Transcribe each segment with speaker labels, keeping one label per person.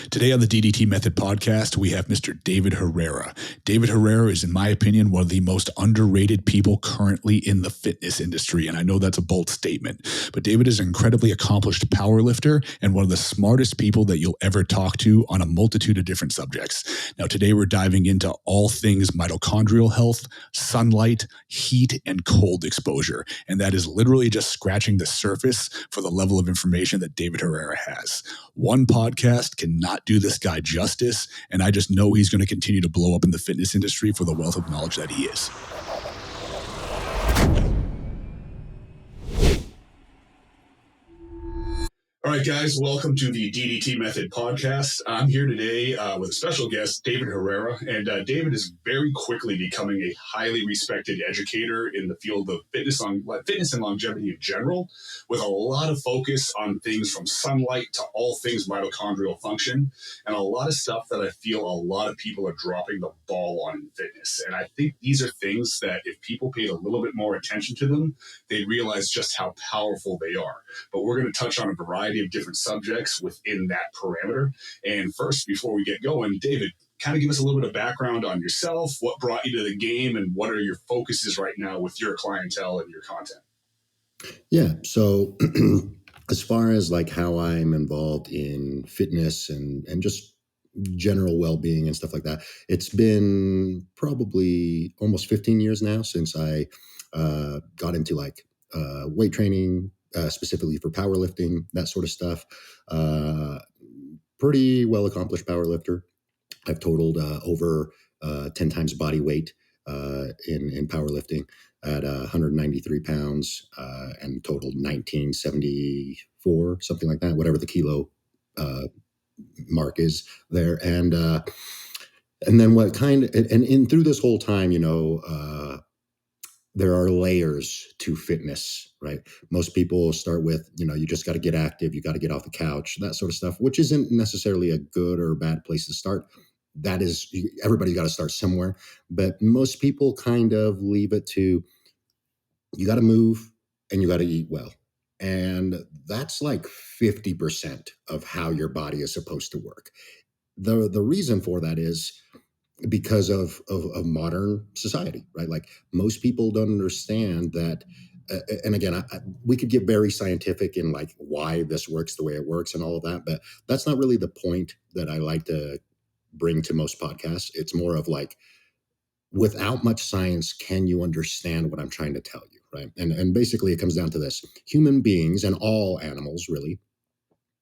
Speaker 1: Today on the DDT Method podcast, we have Mr. David Herrera. David Herrera is, in my opinion, one of the most underrated people currently in the fitness industry. And I know that's a bold statement, but David is an incredibly accomplished powerlifter and one of the smartest people that you'll ever talk to on a multitude of different subjects. Now, today we're diving into all things mitochondrial health, sunlight, heat, and cold exposure. And that is literally just scratching the surface for the level of information that David Herrera has. One podcast cannot do this guy justice, and I just know he's going to continue to blow up in the fitness industry for the wealth of knowledge that he is. All right, guys, welcome to the DDT Method podcast. I'm here today with a special guest, David Herrera, and David is very quickly becoming a highly respected educator in the field of fitness and longevity in general, with a lot of focus on things from sunlight to all things mitochondrial function, and a lot of stuff that I feel a lot of people are dropping the ball on in fitness. And I think these are things that if people paid a little bit more attention to them, they'd realize just how powerful they are. But we're going to touch on a variety of different subjects within that parameter. And first, before we get going, David, kind of give us a little bit of background on yourself, what brought you to the game, and what are your focuses right now with your clientele and your content?
Speaker 2: Yeah. So as far as like how I'm involved in fitness and just general well-being and stuff like that, it's been probably almost 15 years now since I got into like weight training, specifically for powerlifting, that sort of stuff. Pretty well accomplished powerlifter. I've totaled over 10 times body weight in powerlifting at 193 pounds and totaled 1974, something like that, whatever the kilo mark is there. And then what kind of, and through this whole time, there are layers to fitness, right? Most people start with, you just got to get active, you got to get off the couch, that sort of stuff, which isn't necessarily a good or bad place to start. That is, everybody's got to start somewhere. But most people kind of leave it to, you got to move and you got to eat well. And that's like 50% of how your body is supposed to work. The reason for that is because of modern society, right? Like most people don't understand that. And again, we could get very scientific in like why this works the way it works and all of that, but that's not really the point that I like to bring to most podcasts. It's more of like, without much science, can you understand what I'm trying to tell you, right? And basically it comes down to this. Human beings and all animals really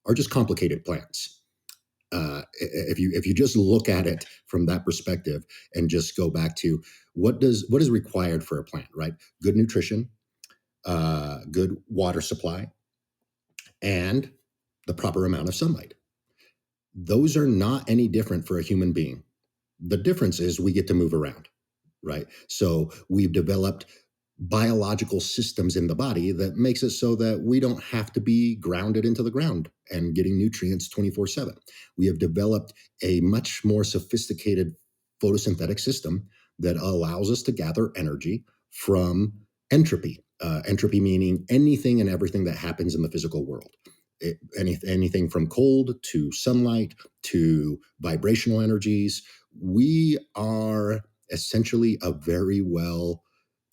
Speaker 2: are just complicated plants. If you just look at it from that perspective and just go back to what is required for a plant, right? Good nutrition, good water supply, and the proper amount of sunlight. Those are not any different for a human being. The difference is we get to move around, right? So we've developed biological systems in the body that makes it so that we don't have to be grounded into the ground and getting nutrients 24/7. We have developed a much more sophisticated photosynthetic system that allows us to gather energy from entropy. Entropy meaning anything and everything that happens in the physical world. Anything from cold to sunlight to vibrational energies. We are essentially a very well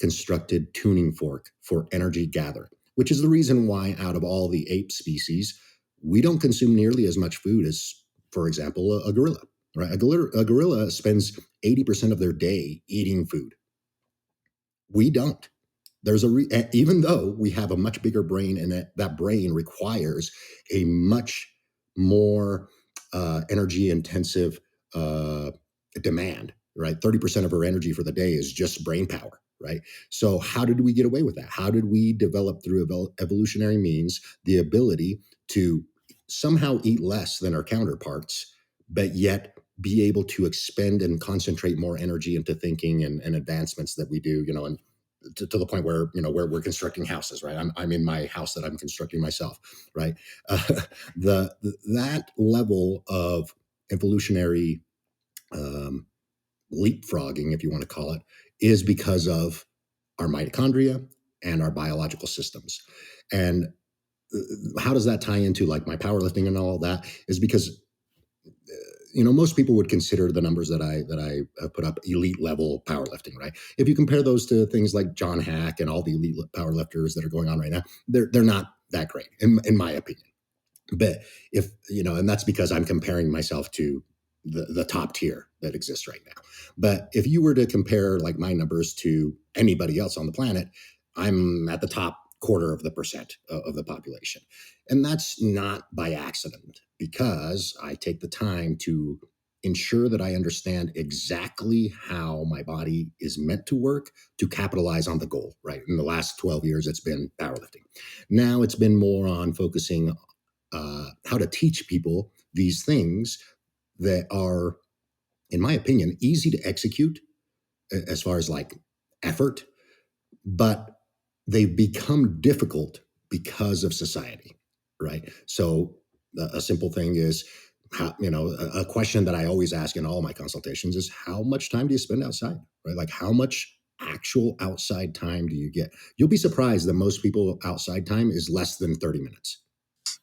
Speaker 2: constructed tuning fork for energy gathering, which is the reason why out of all the ape species, we don't consume nearly as much food as, for example, a gorilla, right? A gorilla spends 80% of their day eating food. We don't. There's even though we have a much bigger brain and that brain requires a much more energy intensive demand, right? 30% of our energy for the day is just brain power. Right. So how did we get away with that? How did we develop through evolutionary means the ability to somehow eat less than our counterparts, but yet be able to expend and concentrate more energy into thinking and advancements that we do, and to the point where, we're constructing houses, right? I'm in my house that I'm constructing myself, right? That level of evolutionary leapfrogging, if you want to call it, is because of our mitochondria and our biological systems. And how does that tie into like my powerlifting and all that? Is because most people would consider the numbers that I put up elite level powerlifting, right? If you compare those to things like John Hack and all the elite powerlifters that are going on right now, they're not that great in my opinion. But if and that's because I'm comparing myself to the top tier that exists right now. But if you were to compare like my numbers to anybody else on the planet, I'm at the top quarter of the percent of the population. And that's not by accident, because I take the time to ensure that I understand exactly how my body is meant to work to capitalize on the goal, right? In the last 12 years, it's been powerlifting. Now it's been more on focusing how to teach people these things that are, in my opinion, easy to execute as far as like effort, but they've become difficult because of society, right? So a simple thing is, how, a question that I always ask in all my consultations is, how much time do you spend outside, right? Like how much actual outside time do you get? You'll be surprised that most people outside time is less than 30 minutes.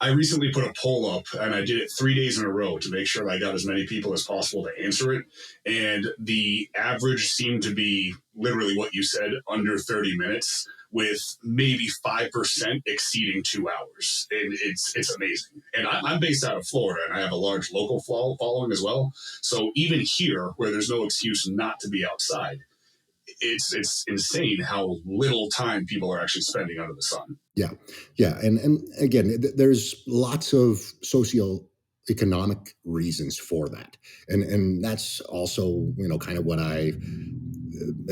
Speaker 1: I recently put a poll up, and I did it 3 days in a row to make sure I got as many people as possible to answer it. And the average seemed to be literally what you said, under 30 minutes, with maybe 5% exceeding 2 hours. And it's amazing. And I'm based out of Florida, and I have a large local following as well. So even here, where there's no excuse not to be outside, it's insane how little time people are actually spending under the sun.
Speaker 2: Yeah, and again, there's lots of socioeconomic reasons for that, and that's also kind of what I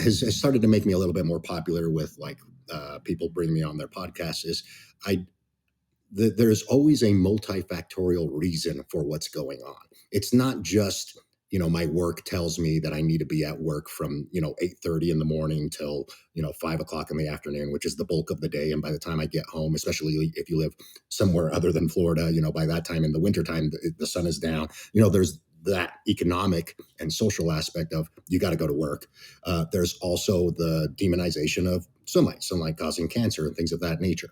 Speaker 2: has started to make me a little bit more popular with like people bring me on their podcasts. Is I there's always a multifactorial reason for what's going on. It's not just my work tells me that I need to be at work from 8:30 in the morning till 5 o'clock in the afternoon, which is the bulk of the day. And by the time I get home, especially if you live somewhere other than Florida, by that time in the wintertime, the sun is down. There's that economic and social aspect of you got to go to work. There's also the demonization of sunlight causing cancer and things of that nature.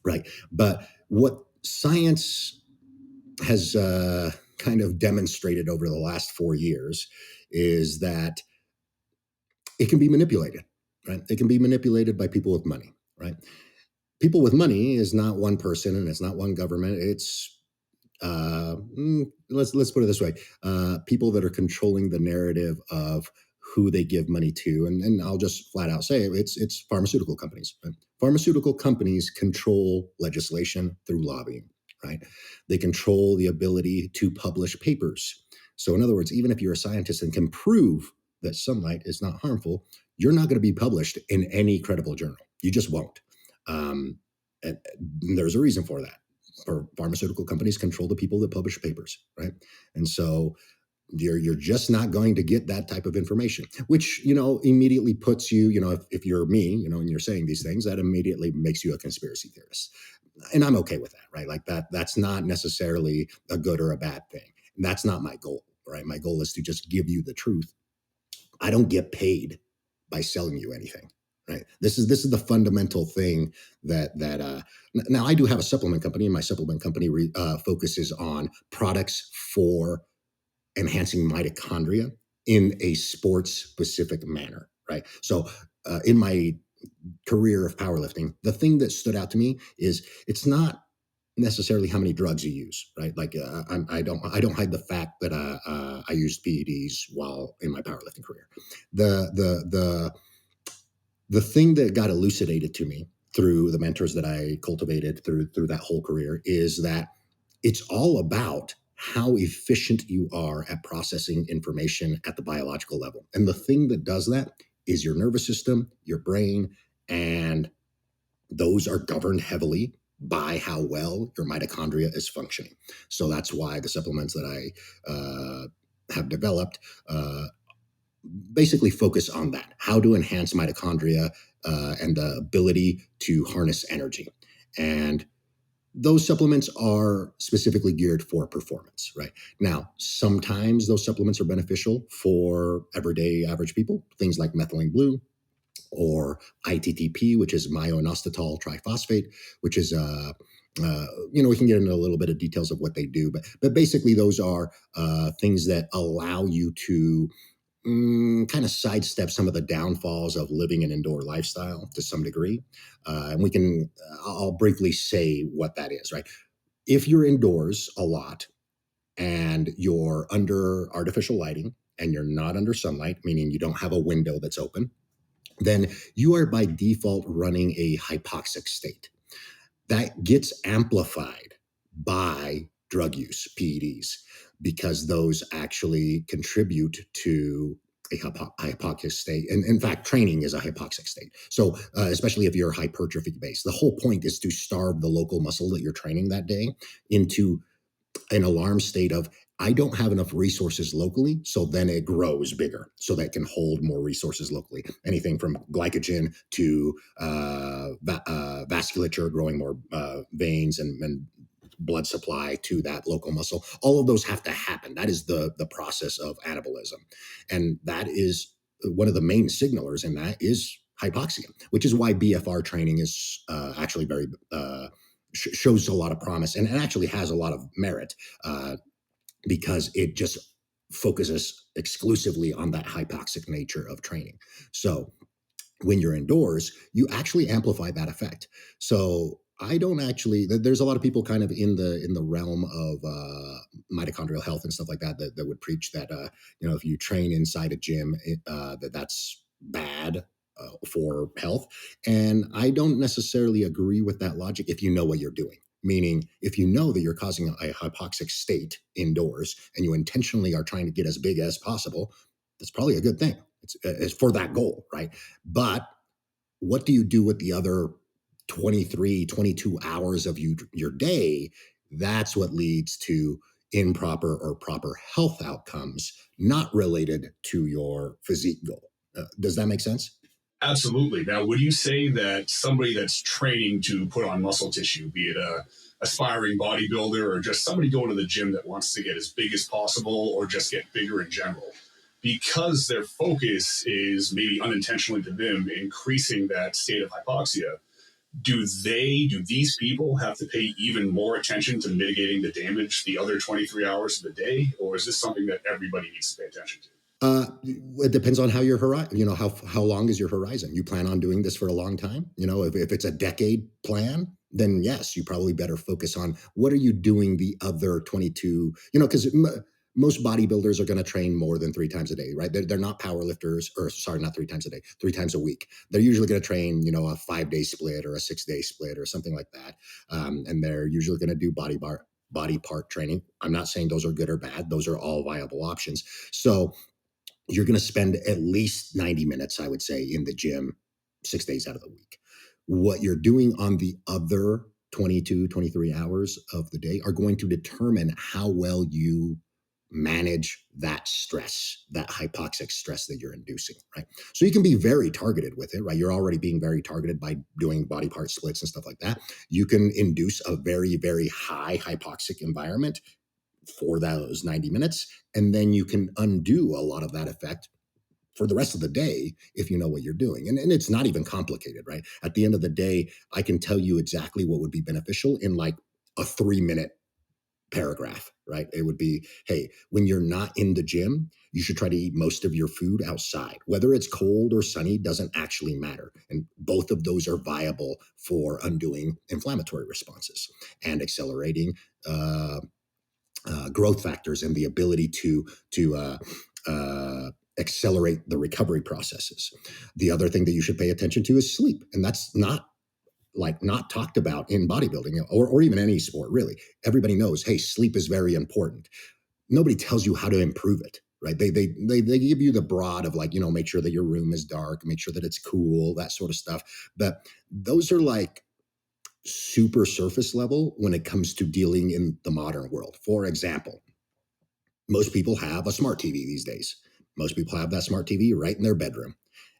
Speaker 2: Right. But what science has kind of demonstrated over the last 4 years is that it can be manipulated, right? It can be manipulated by people with money, right? People with money is not one person and it's not one government. It's let's put it this way: people that are controlling the narrative of who they give money to, and I'll just flat out say it's pharmaceutical companies. Right? Pharmaceutical companies control legislation through lobbying, right? They control the ability to publish papers. So, in other words, even if you're a scientist and can prove that sunlight is not harmful, you're not going to be published in any credible journal. You just won't. And there's a reason for that. Or pharmaceutical companies control the people that publish papers, right? And so you're just not going to get that type of information, which immediately puts you, if you're me, and you're saying these things, that immediately makes you a conspiracy theorist, and I'm okay with that, right? Like that's not necessarily a good or a bad thing. And that's not my goal, right? My goal is to just give you the truth. I don't get paid by selling you anything. Right. This is the fundamental thing that now I do have a supplement company, and my supplement company focuses on products for enhancing mitochondria in a sports specific manner. Right. So in my career of powerlifting, the thing that stood out to me is it's not necessarily how many drugs you use, right? Like I don't hide the fact that I used PEDs while in my powerlifting career. The thing that got elucidated to me through the mentors that I cultivated through that whole career is that it's all about how efficient you are at processing information at the biological level. And the thing that does that is your nervous system, your brain, and those are governed heavily by how well your mitochondria is functioning. So that's why the supplements that I have developed basically focus on that, how to enhance mitochondria and the ability to harness energy. And those supplements are specifically geared for performance, right? Now, sometimes those supplements are beneficial for everyday average people, things like methylene blue or ITTP, which is myo-inositol triphosphate, which is We can get into a little bit of details of what they do, but basically those are things that allow you to kind of sidestep some of the downfalls of living an indoor lifestyle to some degree. And I'll briefly say what that is, right? If you're indoors a lot and you're under artificial lighting and you're not under sunlight, meaning you don't have a window that's open, then you are by default running a hypoxic state that gets amplified by drug use, PEDs, because those actually contribute to a hypoxic state. And in fact, training is a hypoxic state. So especially if you're hypertrophy based, the whole point is to starve the local muscle that you're training that day into an alarm state of, I don't have enough resources locally, so then it grows bigger so that it can hold more resources locally. Anything from glycogen to vasculature, growing more veins and blood supply to that local muscle. All of those have to happen. That is the process of anabolism. And that is one of the main signalers in that is hypoxia, which is why BFR training is actually very shows a lot of promise and actually has a lot of merit because it just focuses exclusively on that hypoxic nature of training. So when you're indoors, you actually amplify that effect. So I don't actually. There's a lot of people kind of in the realm of mitochondrial health and stuff like that that would preach that if you train inside a gym, that's bad for health. And I don't necessarily agree with that logic if you know what you're doing. Meaning, if you know that you're causing a hypoxic state indoors and you intentionally are trying to get as big as possible, that's probably a good thing. It's for that goal, right? But what do you do with the other 23, 22 hours of your day? That's what leads to improper or proper health outcomes, not related to your physique goal. Does that make sense?
Speaker 1: Absolutely. Now, would you say that somebody that's training to put on muscle tissue, be it a aspiring bodybuilder or just somebody going to the gym that wants to get as big as possible or just get bigger in general, because their focus is maybe unintentionally to them increasing that state of hypoxia, do these people have to pay even more attention to mitigating the damage the other 23 hours of the day? Or is this something that everybody needs to pay attention to?
Speaker 2: It depends on how your horizon, how long is your horizon? You plan on doing this for a long time? If it's a decade plan, then yes, you probably better focus on what are you doing the other 22, because most bodybuilders are going to train more than 3 times a day, right? They're not power lifters, or sorry, not 3 times a day, 3 times a week. They're usually going to train, a 5-day split or a 6-day split or something like that. And they're usually going to do body part training. I'm not saying those are good or bad. Those are all viable options. So you're going to spend at least 90 minutes, I would say, in the gym 6 days out of the week. What you're doing on the other 22, 23 hours of the day are going to determine how well you manage that stress, that hypoxic stress that you're inducing, right? So you can be very targeted with it, right? You're already being very targeted by doing body part splits and stuff like that. You can induce a very, very high hypoxic environment for those 90 minutes. And then you can undo a lot of that effect for the rest of the day if you know what you're doing. And it's not even complicated, right? At the end of the day, I can tell you exactly what would be beneficial in like a 3-minute paragraph, right? It would be, hey, when you're not in the gym, you should try to eat most of your food outside. Whether it's cold or sunny doesn't actually matter. And both of those are viable for undoing inflammatory responses and accelerating growth factors and the ability to accelerate the recovery processes. The other thing that you should pay attention to is sleep, and that's not talked about in bodybuilding or even any sport really. Everybody knows, hey, sleep is very important. Nobody tells you how to improve it, right? They give you the broad of make sure that your room is dark, make sure that it's cool, that sort of stuff. But those are like super surface level when it comes to dealing in the modern world. For example, most people have a smart TV these days. Most people have that smart TV right in their bedroom,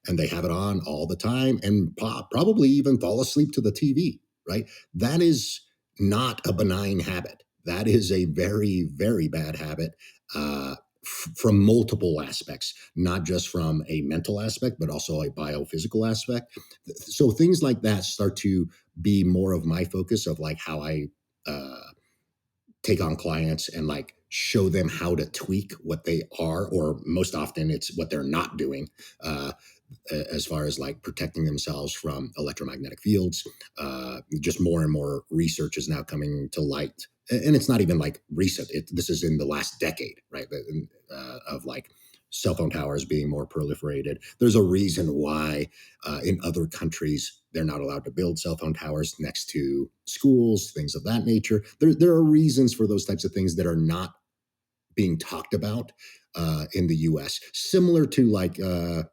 Speaker 2: and they have it on all the time and probably even fall asleep to the TV, right? That is not a benign habit. That is a very, very bad habit from multiple aspects, not just from a mental aspect, but also a biophysical aspect. So things like that start to be more of my focus of like how I take on clients and like show them how to tweak what they are, or most often it's what they're not doing. As far as like protecting themselves from electromagnetic fields. Just more and more research is now coming to light. And it's not even like recent. This is in the last decade, right? Of like cell phone towers being more proliferated. There's a reason why in other countries they're not allowed to build cell phone towers next to schools, things of that nature. There are reasons for those types of things that are not being talked about in the U.S. Similar to like the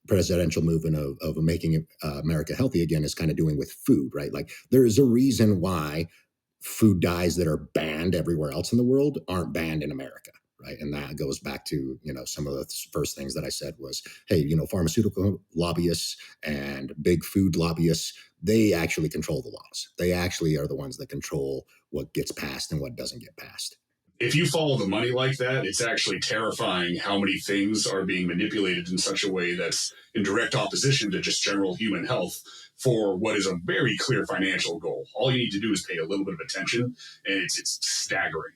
Speaker 2: presidential movement of making America healthy again is kind of doing with food, right? Like there is a reason why food dyes that are banned everywhere else in the world aren't banned in America, right? And that goes back to, some of the first things that I said was, hey, pharmaceutical lobbyists and big food lobbyists, they actually control the laws. They actually are the ones that control what gets passed and what doesn't get passed.
Speaker 1: If you follow the money like that, it's actually terrifying how many things are being manipulated in such a way that's in direct opposition to just general human health for what is a very clear financial goal. All you need to do is pay a little bit of attention, and it's staggering.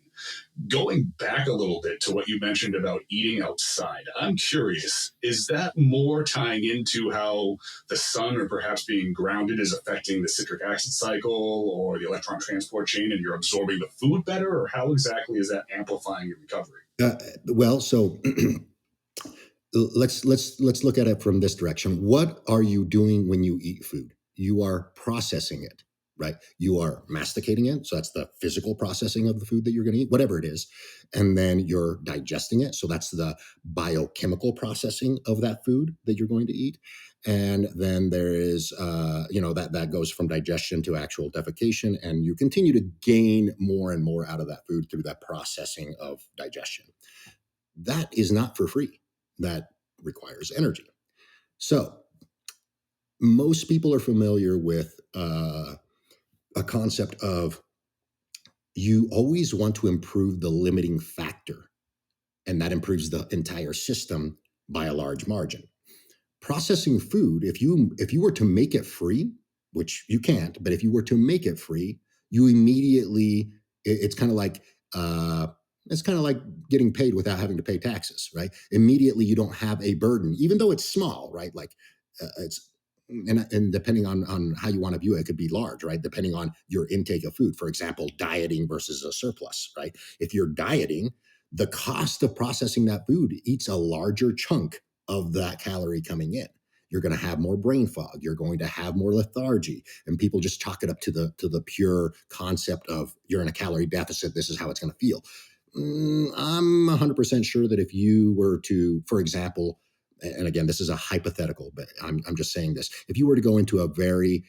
Speaker 1: Going back a little bit to what you mentioned about eating outside, I'm curious, is that more tying into how the sun or perhaps being grounded is affecting the citric acid cycle or the electron transport chain and you're absorbing the food better, or how exactly is that amplifying your recovery?
Speaker 2: So let's look at it from this direction. What are you doing when you eat food? You are processing it, right? You are masticating it. So that's the physical processing of the food that you're going to eat, whatever it is. And then you're digesting it. So that's the biochemical processing of that food that you're going to eat. And then there is, that goes from digestion to actual defecation. And you continue to gain more and more out of that food through that processing of digestion. That is not for free. That requires energy. So most people are familiar with a concept of you always want to improve the limiting factor, and that improves the entire system by a large margin. Processing food, if you were to make it free, which you can't, but if you were to make it free, you immediately, it's kind of like getting paid without having to pay taxes, right? Immediately you don't have a burden, even though it's small, right? Like it's and depending on how you want to view it, it could be large, right? Depending on your intake of food. For example, dieting versus a surplus, right? If you're dieting, the cost of processing that food eats a larger chunk of that calorie coming in. You're going to have more brain fog. You're going to have more lethargy, and people just chalk it up to the pure concept of you're in a calorie deficit. This is how it's going to feel. I'm 100% sure that if you were to, for example, and again, this is a hypothetical, but I'm just saying this. If you were to go into a very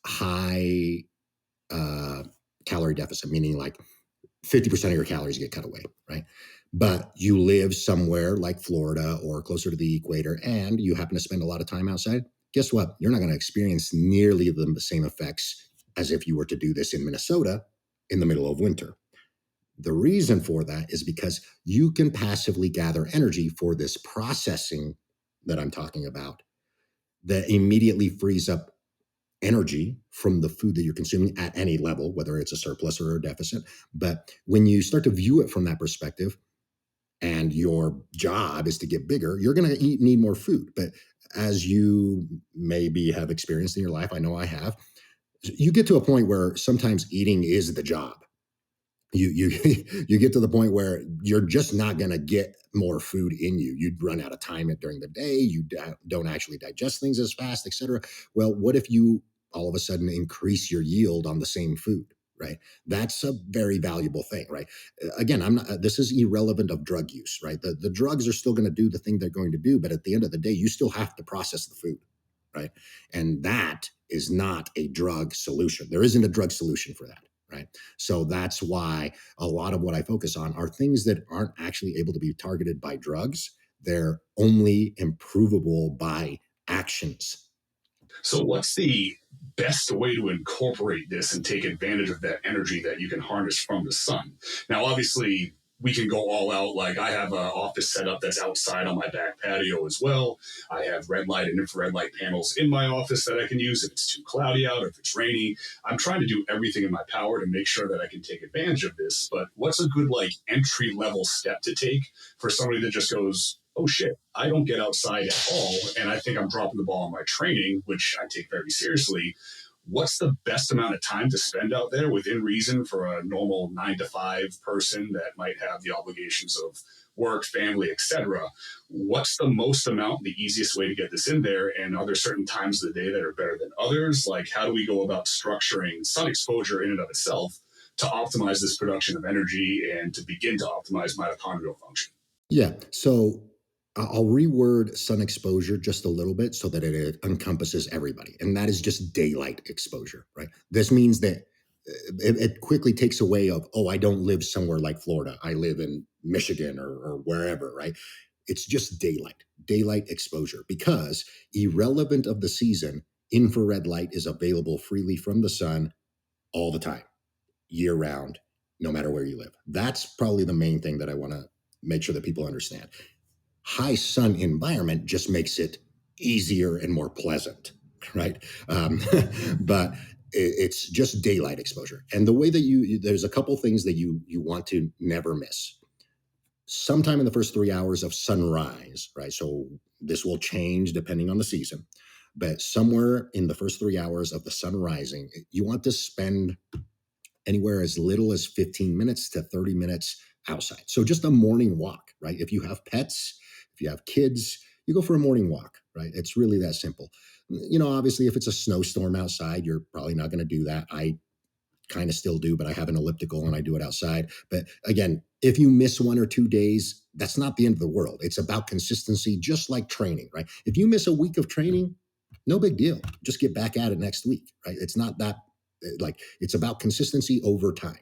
Speaker 2: high calorie deficit, meaning like 50% of your calories get cut away, right? But you live somewhere like Florida or closer to the equator, and you happen to spend a lot of time outside, guess what? You're not going to experience nearly the same effects as if you were to do this in Minnesota in the middle of winter. The reason for that is because you can passively gather energy for this processing that I'm talking about that immediately frees up energy from the food that you're consuming at any level, whether it's a surplus or a deficit. But when you start to view it from that perspective, and your job is to get bigger, you're going to need more food. But as you maybe have experienced in your life, I know I have, you get to a point where sometimes eating is the job. You you get to the point where you're just not going to get more food in you. You'd run out of time during the day. You don't actually digest things as fast, etc. Well, what if you all of a sudden increase your yield on the same food? Right, that's a very valuable thing. Right, again, I'm not. This is irrelevant of drug use. Right, the drugs are still going to do the thing they're going to do, but at the end of the day, you still have to process the food. Right, and that is not a drug solution. There isn't a drug solution for that. Right. So that's why a lot of what I focus on are things that aren't actually able to be targeted by drugs. They're only improvable by actions.
Speaker 1: So, what's the best way to incorporate this and take advantage of that energy that you can harness from the sun? Now, obviously, we can go all out. Like, I have an office setup that's outside on my back patio as well. I have red light and infrared light panels in my office that I can use if it's too cloudy out or if it's rainy. I'm trying to do everything in my power to make sure that I can take advantage of this. But what's a good, like, entry level step to take for somebody that just goes, oh shit, I don't get outside at all, and I think I'm dropping the ball on my training, which I take very seriously. What's the best amount of time to spend out there within reason for a normal 9 to 5 person that might have the obligations of work, family, etc.? What's the most amount, the easiest way to get this in there? And are there certain times of the day that are better than others? Like, how do we go about structuring sun exposure in and of itself to optimize this production of energy and to begin to optimize mitochondrial function?
Speaker 2: Yeah. So I'll reword sun exposure just a little bit so that it encompasses everybody. And that is just daylight exposure, right? This means that it quickly takes away of, oh, I don't live somewhere like Florida. I live in Michigan or wherever, right? It's just daylight exposure, because irrelevant of the season, infrared light is available freely from the sun all the time, year round, no matter where you live. That's probably the main thing that I want to make sure that people understand. High sun environment just makes it easier and more pleasant, right? But it's just daylight exposure. And the way that there's a couple things that you want to never miss. Sometime in the first 3 hours of sunrise, right? So this will change depending on the season, but somewhere in the first 3 hours of the sun rising, you want to spend anywhere as little as 15 minutes to 30 minutes outside. So just a morning walk, right? If you have pets, if you have kids, you go for a morning walk, right? It's really that simple. Obviously, if it's a snowstorm outside, you're probably not going to do that. I kind of still do, but I have an elliptical and I do it outside. But again, if you miss 1 or 2 days, that's not the end of the world. It's about consistency, just like training, right? If you miss a week of training, no big deal. Just get back at it next week, right? It's not that, like, it's about consistency over time.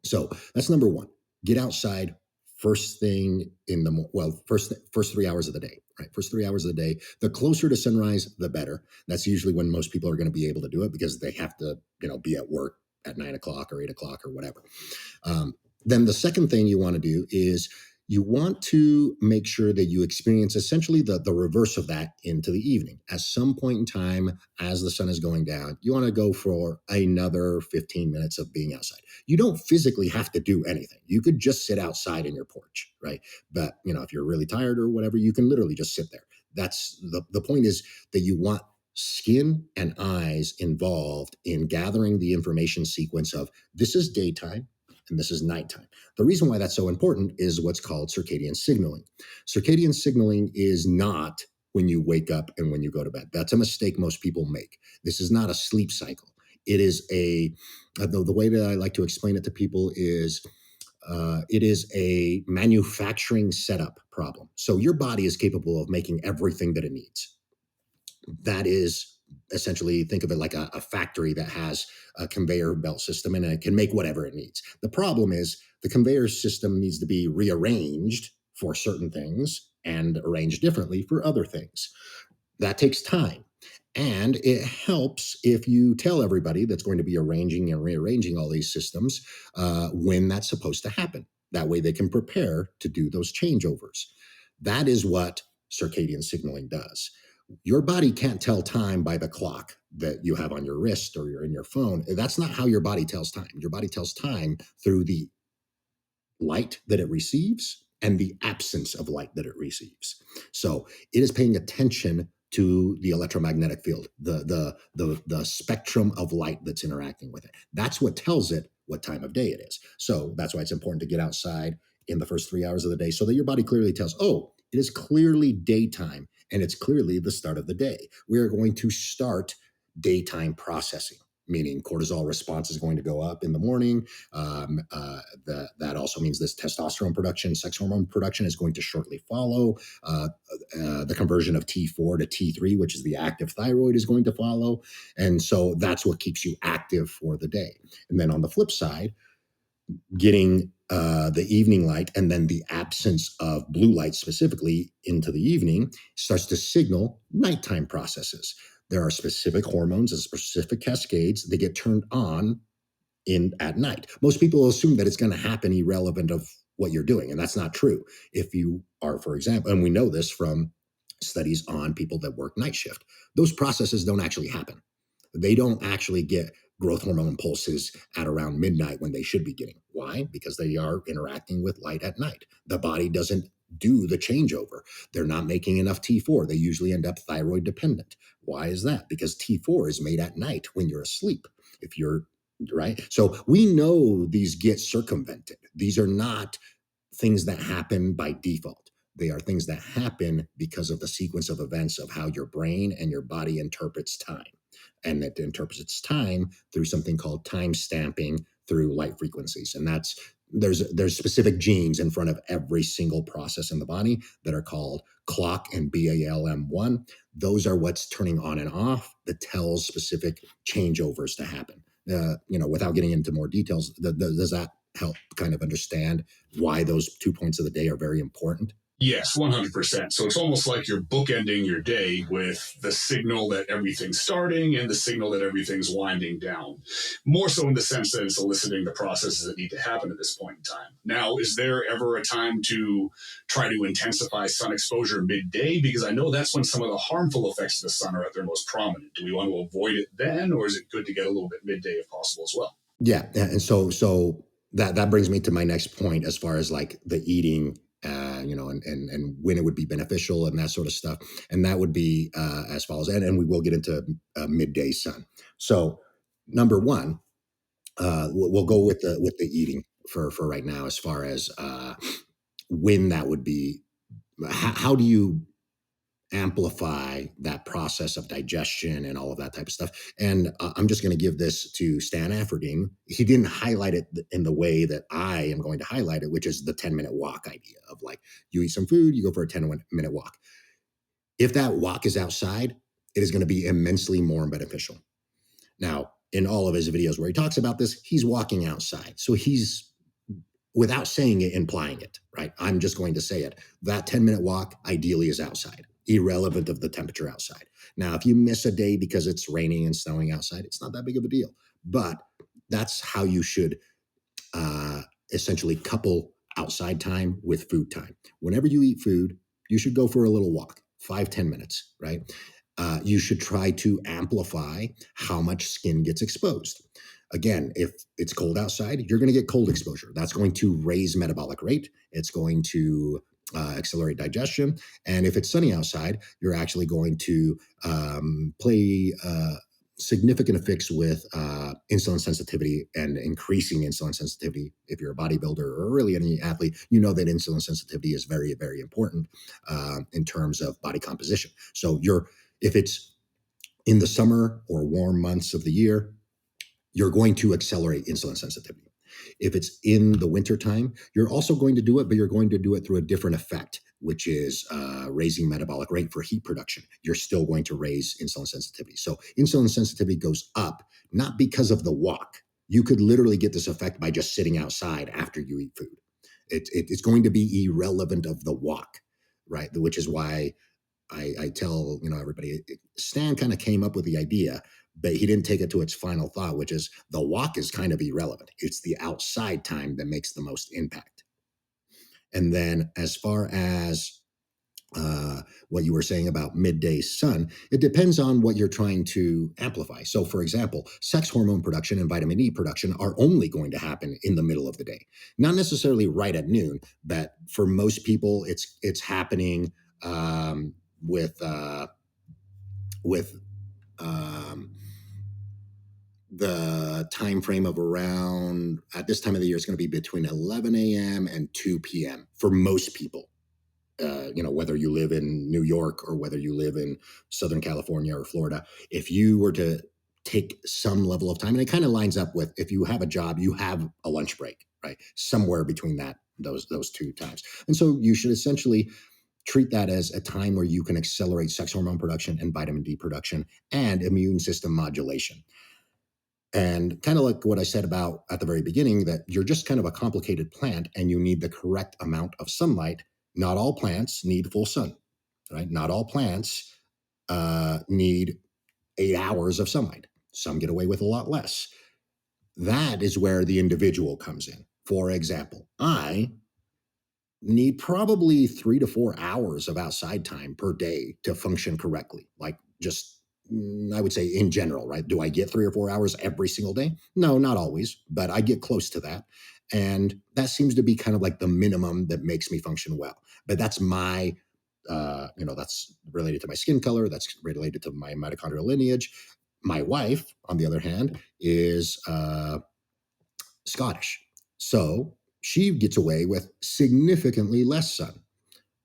Speaker 2: So that's number one. Get outside first thing in the first 3 hours of the day, right? First 3 hours of the day. The closer to sunrise, the better. That's usually when most people are going to be able to do it, because they have to, be at work at 9 o'clock or 8 o'clock or whatever. Then the second thing you want to do is you want to make sure that you experience essentially the reverse of that into the evening. At some point in time, as the sun is going down, you want to go for another 15 minutes of being outside. You don't physically have to do anything. You could just sit outside in your porch, right? But, if you're really tired or whatever, you can literally just sit there. That's the point, is that you want skin and eyes involved in gathering the information sequence of, this is daytime and this is nighttime. The reason why that's so important is what's called circadian signaling. Circadian signaling is not when you wake up and when you go to bed. That's a mistake most people make. This is not a sleep cycle. It is the way that I like to explain it to people is, it is a manufacturing setup problem. So your body is capable of making everything that it needs. That is essentially, think of it like a factory that has a conveyor belt system, and it can make whatever it needs. The problem is the conveyor system needs to be rearranged for certain things and arranged differently for other things. That takes time. And it helps if you tell everybody that's going to be arranging and rearranging all these systems when that's supposed to happen. That way they can prepare to do those changeovers. That is what circadian signaling does. Your body can't tell time by the clock that you have on your wrist or you're in your phone. That's not how your body tells time. Your body tells time through the light that it receives and the absence of light that it receives. So it is paying attention to the electromagnetic field, the spectrum of light that's interacting with it. That's what tells it what time of day it is. So that's why it's important to get outside in the first 3 hours of the day, so that your body clearly tells, oh, it is clearly daytime and it's clearly the start of the day. We are going to start daytime processing, meaning cortisol response is going to go up in the morning. That also means this testosterone production, sex hormone production, is going to shortly follow. The conversion of T4 to T3, which is the active thyroid, is going to follow. And so that's what keeps you active for the day. And then on the flip side, getting the evening light and then the absence of blue light specifically into the evening starts to signal nighttime processes. There are specific hormones and specific cascades that get turned on at night. Most people assume that it's going to happen irrelevant of what you're doing, and that's not true. If you are, for example, and we know this from studies on people that work night shift, those processes don't actually happen. They don't actually get growth hormone impulses at around midnight when they should be getting. Why? Because they are interacting with light at night. The body doesn't do the changeover. They're not making enough T4. They usually end up thyroid dependent. Why is that? Because T4 is made at night when you're asleep. If you're right. So we know these get circumvented. These are not things that happen by default. They are things that happen because of the sequence of events of how your brain and your body interprets time. And it interprets its time through something called time stamping through light frequencies. And there's specific genes in front of every single process in the body that are called clock and BALM1. Those are what's turning on and off that tells specific changeovers to happen. Without getting into more details, does that help kind of understand why those 2 points of the day are very important?
Speaker 1: Yes, 100%. So it's almost like you're bookending your day with the signal that everything's starting and the signal that everything's winding down. More so in the sense that it's eliciting the processes that need to happen at this point in time. Now, is there ever a time to try to intensify sun exposure midday? Because I know that's when some of the harmful effects of the sun are at their most prominent. Do we want to avoid it then, or is it good to get a little bit midday if possible as well?
Speaker 2: Yeah, and so that brings me to my next point as far as like the eating, and when it would be beneficial and that sort of stuff. And that would be as follows. And we will get into midday sun. So number one, we'll go with the eating for right now as far as when that would be. How do you amplify that process of digestion and all of that type of stuff? And I'm just going to give this to Stan Afferdine. He didn't highlight it in the way that I am going to highlight it, which is the 10-minute walk idea of like, you eat some food, you go for a 10-minute walk. If that walk is outside, it is going to be immensely more beneficial. Now, in all of his videos where he talks about this, he's walking outside. So he's, without saying it, implying it, right? I'm just going to say it. That 10-minute walk ideally is outside, irrelevant of the temperature outside. Now, if you miss a day because it's raining and snowing outside, it's not that big of a deal. But that's how you should essentially couple outside time with food time. Whenever you eat food, you should go for a little walk, 5-10 minutes, right? You should try to amplify how much skin gets exposed. Again, if it's cold outside, you're going to get cold exposure. That's going to raise metabolic rate. It's going to accelerate digestion. And if it's sunny outside, you're actually going to play significant effects with insulin sensitivity and increasing insulin sensitivity. If you're a bodybuilder or really any athlete, you know that insulin sensitivity is very, very important in terms of body composition. So if it's in the summer or warm months of the year, you're going to accelerate insulin sensitivity. If it's in the wintertime, you're also going to do it, but you're going to do it through a different effect, which is raising metabolic rate for heat production. You're still going to raise insulin sensitivity. So insulin sensitivity goes up, not because of the walk. You could literally get this effect by just sitting outside after you eat food. It's going to be irrelevant of the walk, right? Which is why I tell everybody, Stan kind of came up with the idea, but he didn't take it to its final thought, which is the walk is kind of irrelevant. It's the outside time that makes the most impact. And then as far as what you were saying about midday sun, it depends on what you're trying to amplify. So, for example, sex hormone production and vitamin D production are only going to happen in the middle of the day, not necessarily right at noon, but for most people, it's happening with the time frame of around, at this time of the year, it's going to be between 11 a.m. and 2 p.m. for most people. Whether you live in New York or whether you live in Southern California or Florida, if you were to take some level of time, and it kind of lines up with if you have a job, you have a lunch break, right? Somewhere between those two times. And so you should essentially treat that as a time where you can accelerate sex hormone production and vitamin D production and immune system modulation. And kind of like what I said about at the very beginning, that you're just kind of a complicated plant and you need the correct amount of sunlight. Not all plants need full sun, right? Not all plants need 8 hours of sunlight. Some get away with a lot less. That is where the individual comes in. For example, I need probably 3 to 4 hours of outside time per day to function correctly. Like just, I would say in general, right? Do I get 3 or 4 hours every single day? No, not always, but I get close to that. And that seems to be kind of like the minimum that makes me function well. But that's my, that's related to my skin color. That's related to my mitochondrial lineage. My wife, on the other hand, is Scottish. So she gets away with significantly less sun.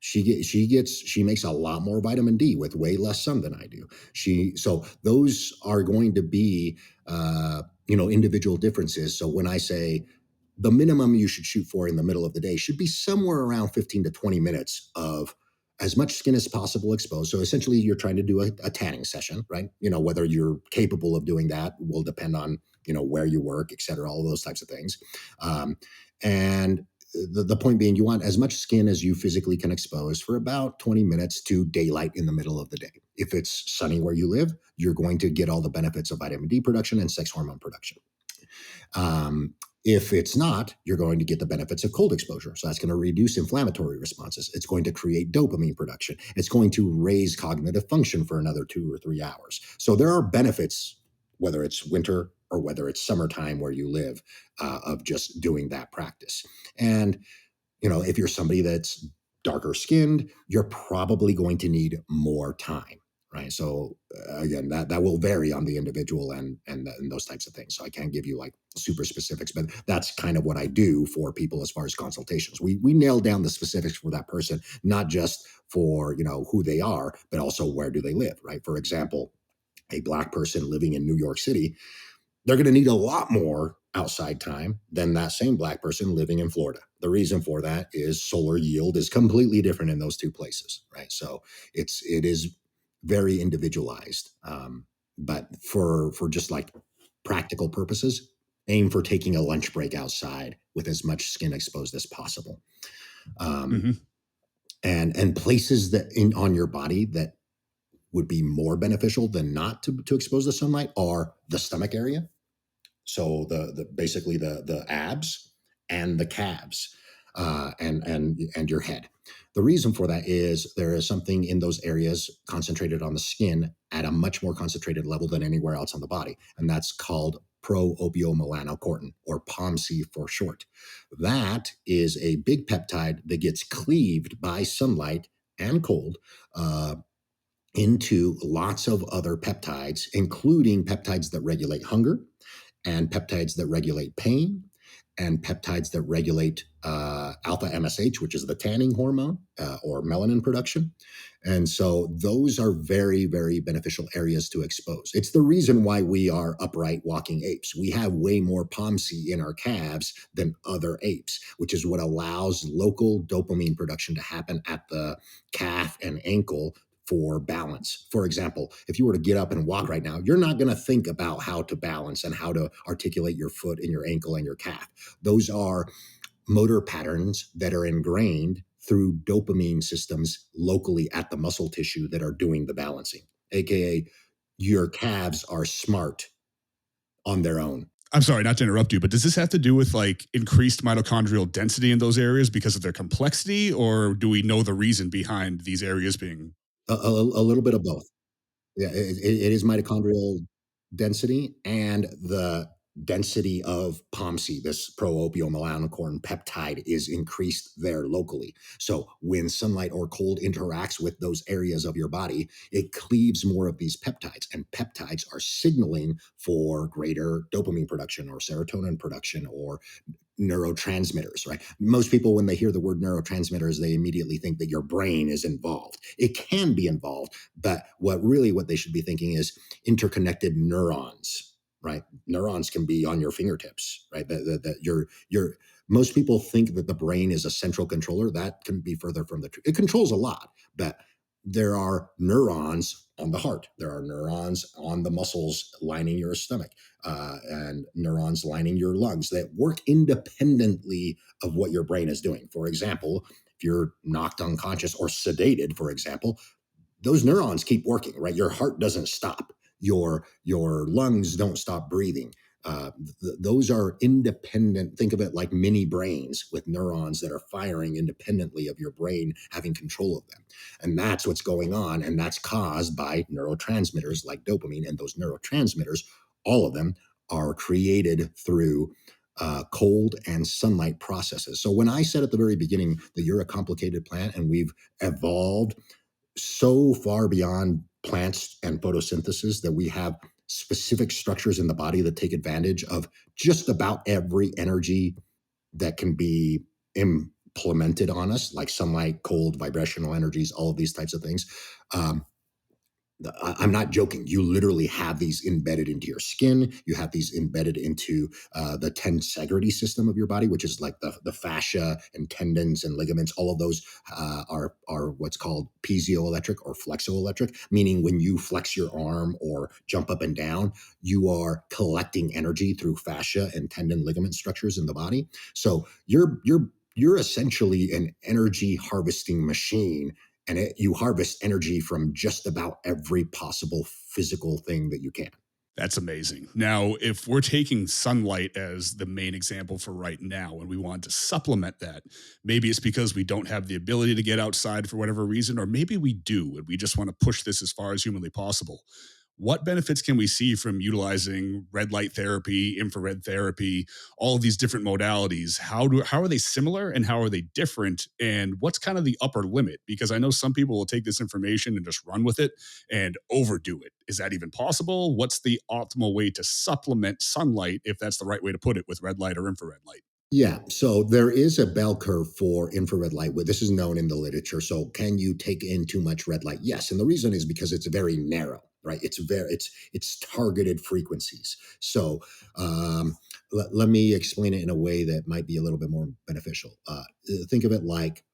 Speaker 2: She makes a lot more vitamin D with way less sun than I do. So those are going to be individual differences. So when I say the minimum you should shoot for in the middle of the day should be somewhere around 15 to 20 minutes of as much skin as possible exposed. So essentially you're trying to do a tanning session, right? Whether you're capable of doing that will depend on, where you work, et cetera, all those types of things. And the point being, you want as much skin as you physically can expose for about 20 minutes to daylight in the middle of the day. If it's sunny where you live, you're going to get all the benefits of vitamin D production and sex hormone production. If it's not, you're going to get the benefits of cold exposure. So that's going to reduce inflammatory responses. It's going to create dopamine production. It's going to raise cognitive function for another 2 or 3 hours. So there are benefits, whether it's winter or whether it's summertime where you live, of just doing that practice. And, if you're somebody that's darker skinned, you're probably going to need more time. Right. So again, that will vary on the individual and those types of things. So I can't give you like super specifics, but that's kind of what I do for people as far as consultations. We nail down the specifics for that person, not just for, who they are, but also where do they live, right? For example, a Black person living in New York City, they're going to need a lot more outside time than that same Black person living in Florida. The reason for that is solar yield is completely different in those two places, right? So it is very individualized. But for just like practical purposes, aim for taking a lunch break outside with as much skin exposed as possible.
Speaker 1: Mm-hmm.
Speaker 2: And places that on your body that would be more beneficial than not to expose the sunlight are the stomach area. So basically the abs and the calves, and your head. The reason for that is there is something in those areas concentrated on the skin at a much more concentrated level than anywhere else on the body, and that's called pro-opiomelanocortin, or POMC for short. That is a big peptide that gets cleaved by sunlight and cold, into lots of other peptides, including peptides that regulate hunger, and peptides that regulate pain, and peptides that regulate alpha MSH, which is the tanning hormone, or melanin production. And so those are very, very beneficial areas to expose. It's the reason why we are upright walking apes. We have way more POMC in our calves than other apes, which is what allows local dopamine production to happen at the calf and ankle for balance. For example, if you were to get up and walk right now, you're not going to think about how to balance and how to articulate your foot and your ankle and your calf. Those are motor patterns that are ingrained through dopamine systems locally at the muscle tissue that are doing the balancing, aka your calves are smart on their own.
Speaker 1: I'm sorry, not to interrupt you, but does this have to do with like increased mitochondrial density in those areas because of their complexity, or do we know the reason behind these areas being?
Speaker 2: A little bit of both. Yeah, it is mitochondrial density and the density of POMC, this pro-opiomelanocortin peptide, is increased there locally. So when sunlight or cold interacts with those areas of your body, it cleaves more of these peptides, and peptides are signaling for greater dopamine production or serotonin production or neurotransmitters, right? Most people, when they hear the word neurotransmitters, they immediately think that your brain is involved. It can be involved, but what they should be thinking is interconnected neurons, right? Neurons can be on your fingertips, right? Most people think that the brain is a central controller. That can be further from the truth. It controls a lot, but there are neurons on the heart. There are neurons on the muscles lining your stomach, and neurons lining your lungs that work independently of what your brain is doing. For example, if you're knocked unconscious or sedated, for example, those neurons keep working, right? Your heart doesn't stop. your lungs don't stop breathing. Those are independent. Think of it like mini brains with neurons that are firing independently of your brain having control of them. And that's what's going on. And that's caused by neurotransmitters like dopamine. And those neurotransmitters, all of them, are created through cold and sunlight processes. So when I said at the very beginning that you're a complicated plant and we've evolved so far beyond plants and photosynthesis that we have specific structures in the body that take advantage of just about every energy that can be implemented on us, like sunlight, cold, vibrational energies, all of these types of things. Um, I'm not joking. You literally have these embedded into your skin. You have these embedded into the tensegrity system of your body, which is like the fascia and tendons and ligaments. All of those are what's called piezoelectric or flexoelectric, meaning when you flex your arm or jump up and down, you are collecting energy through fascia and tendon ligament structures in the body. So you're essentially an energy harvesting machine, and you harvest energy from just about every possible physical thing that you can.
Speaker 1: That's amazing. Now, if we're taking sunlight as the main example for right now, and we want to supplement that, maybe it's because we don't have the ability to get outside for whatever reason, or maybe we do, and we just want to push this as far as humanly possible. What benefits can we see from utilizing red light therapy, infrared therapy, all of these different modalities? How are they similar and how are they different? And what's kind of the upper limit? Because I know some people will take this information and just run with it and overdo it. Is that even possible? What's the optimal way to supplement sunlight, if that's the right way to put it, with red light or infrared light?
Speaker 2: Yeah, so there is a bell curve for infrared light. This is known in the literature. So, can you take in too much red light? Yes, and the reason is because it's very narrow, right? It's targeted frequencies. So, let me explain it in a way that might be a little bit more beneficial. Think of it like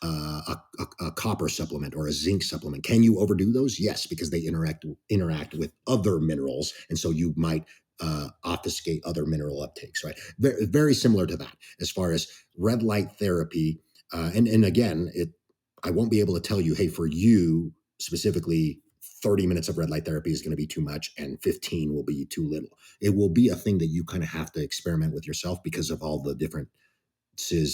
Speaker 2: a copper supplement or a zinc supplement. Can you overdo those? Yes, because they interact with other minerals, and so you might obfuscate other mineral uptakes. Right, very similar to that as far as red light therapy. And again, I won't be able to tell you, hey, for you specifically, 30 minutes of red light therapy is going to be too much and 15 will be too little. It will be a thing that you kind of have to experiment with yourself because of all the different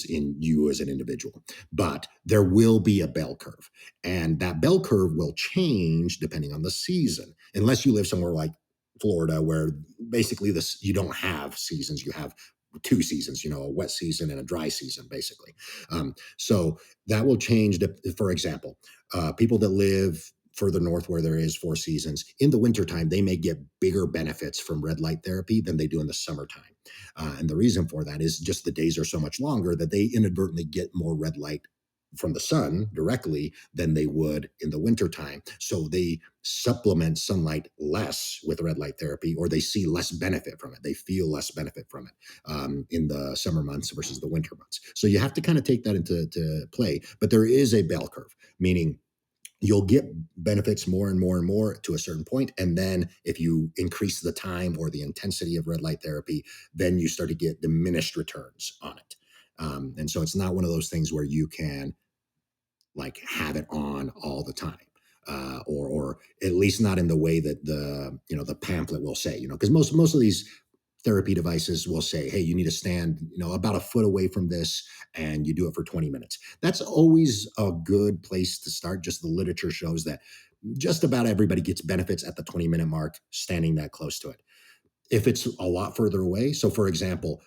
Speaker 2: in you as an individual. But there will be a bell curve, and that bell curve will change depending on the season, unless you live somewhere like Florida, where basically you don't have seasons. You have two seasons, a wet season and a dry season, basically. So that will change. For example, people that live further north where there is four seasons, in the wintertime, they may get bigger benefits from red light therapy than they do in the summertime. And the reason for that is just the days are so much longer that they inadvertently get more red light from the sun directly than they would in the wintertime. So they supplement sunlight less with red light therapy, or they see less benefit from it. They feel less benefit from it in the summer months versus the winter months. So you have to kind of take that into play. But there is a bell curve, meaning you'll get benefits more and more and more to a certain point. And then if you increase the time or the intensity of red light therapy, then you start to get diminished returns on it. And so it's not one of those things where you can like have it on all the time. Or at least not in the way that the pamphlet will say, because most of these therapy devices will say, hey, you need to stand, about a foot away from this, and you do it for 20 minutes. That's always a good place to start. Just the literature shows that just about everybody gets benefits at the 20-minute mark, standing that close to it. If it's a lot further away, so for example,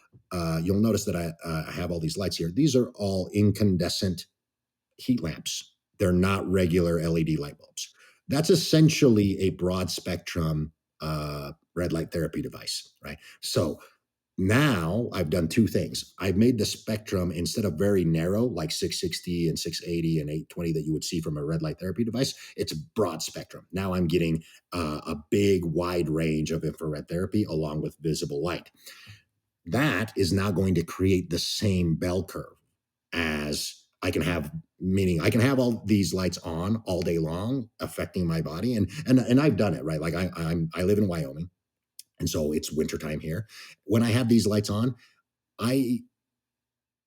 Speaker 2: you'll notice that I have all these lights here. These are all incandescent heat lamps. They're not regular LED light bulbs. That's essentially a broad spectrum red light therapy device, right? So now I've done two things. I've made the spectrum, instead of very narrow, like 660 and 680 and 820 that you would see from a red light therapy device, it's broad spectrum. Now I'm getting a big, wide range of infrared therapy along with visible light. That is now going to create the same bell curve as I can have, meaning I can have all these lights on all day long, affecting my body. And I've done it, right? Like I live in Wyoming, and so it's wintertime here. When I have these lights on, I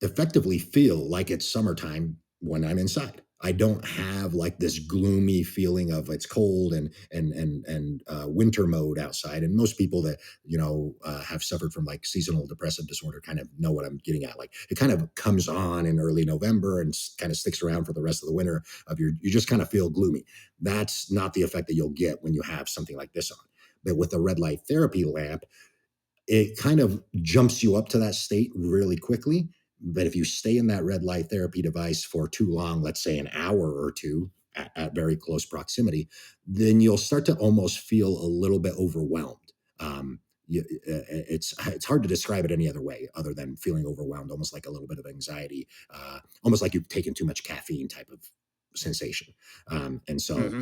Speaker 2: effectively feel like it's summertime when I'm inside. I don't have like this gloomy feeling of it's cold and winter mode outside. And most people that have suffered from like seasonal depressive disorder kind of know what I'm getting at. Like it kind of comes on in early November and kind of sticks around for the rest of the winter. You just kind of feel gloomy. That's not the effect that you'll get when you have something like this on. But with a red light therapy lamp, it kind of jumps you up to that state really quickly. But if you stay in that red light therapy device for too long, let's say an hour or two at very close proximity, then you'll start to almost feel a little bit overwhelmed. It's hard to describe it any other way other than feeling overwhelmed, almost like a little bit of anxiety, almost like you've taken too much caffeine type of sensation. And so
Speaker 1: Mm-hmm.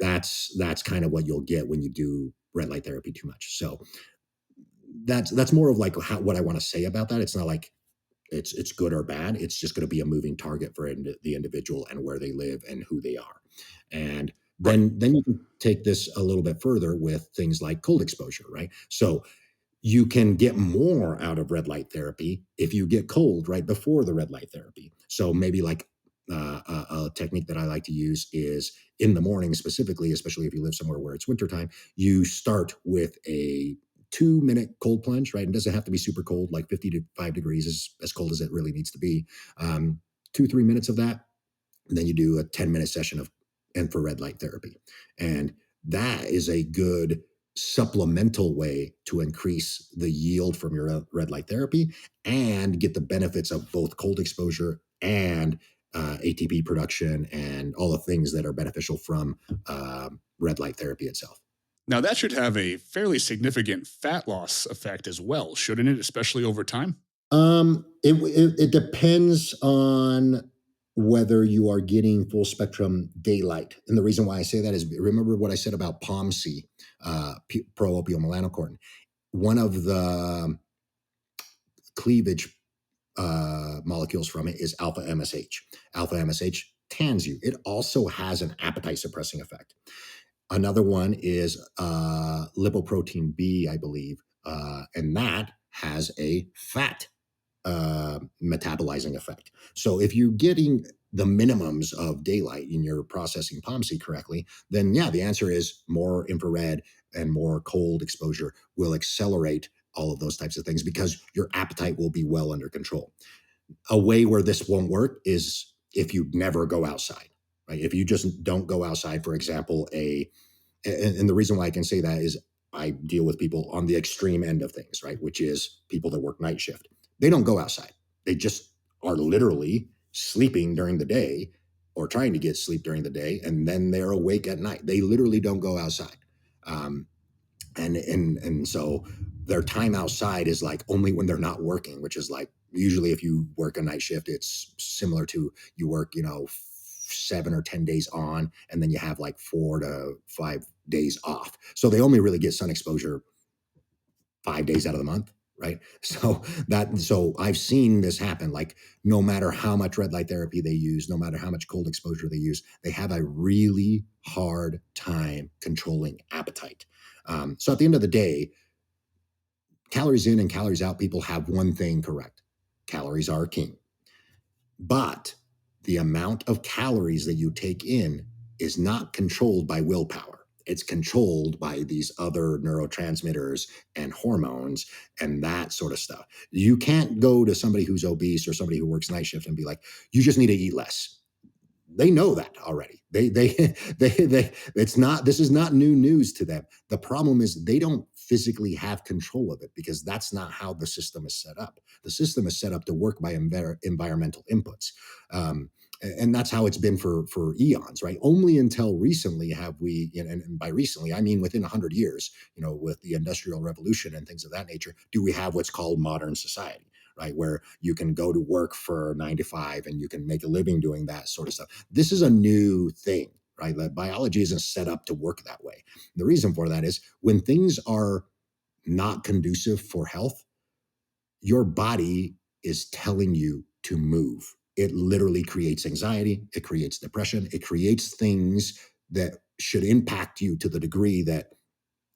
Speaker 2: that's kind of what you'll get when you do red light therapy too much. So that's more of like what I want to say about that. It's not like it's good or bad. It's just going to be a moving target for the individual and where they live and who they are. And
Speaker 1: Right.
Speaker 2: then you can take this a little bit further with things like cold exposure, right? So you can get more out of red light therapy if you get cold right before the red light therapy. So maybe like a technique that I like to use is in the morning specifically, especially if you live somewhere where it's wintertime, you start with a 2-minute cold plunge, right? It doesn't have to be super cold, like 50 to 5 degrees is as cold as it really needs to be. 2, 3 minutes of that. And then you do a 10-minute session of infrared light therapy. And that is a good supplemental way to increase the yield from your red light therapy and get the benefits of both cold exposure and ATP production and all the things that are beneficial from red light therapy itself.
Speaker 1: Now, that should have a fairly significant fat loss effect as well, shouldn't it? Especially over time.
Speaker 2: It depends on whether you are getting full spectrum daylight. And the reason why I say that is remember what I said about POMC, pro-opioid melanocortin. One of the cleavage molecules from it is alpha MSH. Alpha MSH tans you. It also has an appetite suppressing effect. Another one is lipoprotein B, I believe, and that has a fat metabolizing effect. So if you're getting the minimums of daylight and you're processing POMC correctly, then yeah, the answer is more infrared and more cold exposure will accelerate all of those types of things because your appetite will be well under control. A way where this won't work is if you never go outside, right? If you just don't go outside, for example, and the reason why I can say that is I deal with people on the extreme end of things, right? Which is people that work night shift. They don't go outside. They just are literally sleeping during the day or trying to get sleep during the day, and then they're awake at night. They literally don't go outside. Um, and so their time outside is like only when they're not working, which is like usually if you work a night shift, it's similar to you work 7 or 10 days on and then you have like 4 to 5 days off, so they only really get sun exposure 5 days out of the month, right? So I've seen this happen. Like no matter how much red light therapy they use, no matter how much cold exposure they use, they have a really hard time controlling appetite. So at the end of the day, calories in and calories out, people have one thing correct: calories are king. But the amount of calories that you take in is not controlled by willpower. It's controlled by these other neurotransmitters and hormones and that sort of stuff. You can't go to somebody who's obese or somebody who works night shift and be like, you just need to eat less. They know that already. It's not, this is not new news to them. The problem is they don't physically have control of it because that's not how the system is set up. The system is set up to work by environmental inputs. And that's how it's been for eons, right? Only until recently have we, and by recently, I mean within 100 years, with the Industrial Revolution and things of that nature, do we have what's called modern society, right? Where you can go to work for 9 to 5 and you can make a living doing that sort of stuff. This is a new thing, right? That biology isn't set up to work that way. The reason for that is when things are not conducive for health, your body is telling you to move. It literally creates anxiety, it creates depression, it creates things that should impact you to the degree that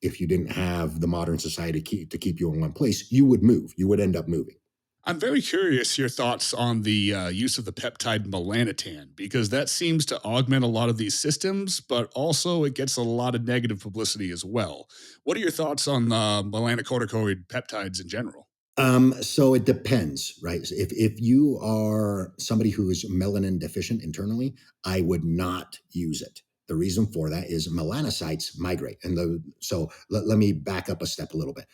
Speaker 2: if you didn't have the modern society to keep you in one place, you would move. You would end up moving.
Speaker 1: I'm very curious your thoughts on the use of the peptide melanotan, because that seems to augment a lot of these systems, but also it gets a lot of negative publicity as well. What are your thoughts on melanocorticoid peptides in general?
Speaker 2: So it depends, right? So if you are somebody who is melanin deficient internally, I would not use it. The reason for that is melanocytes migrate, and let me back up a step a little bit.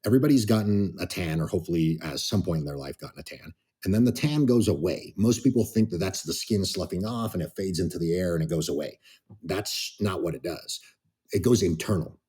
Speaker 2: Everybody's gotten a tan, or hopefully at some point in their life gotten a tan, and then the tan goes away. Most people think that that's the skin sloughing off, and it fades into the air and it goes away. That's not what it does. It goes internal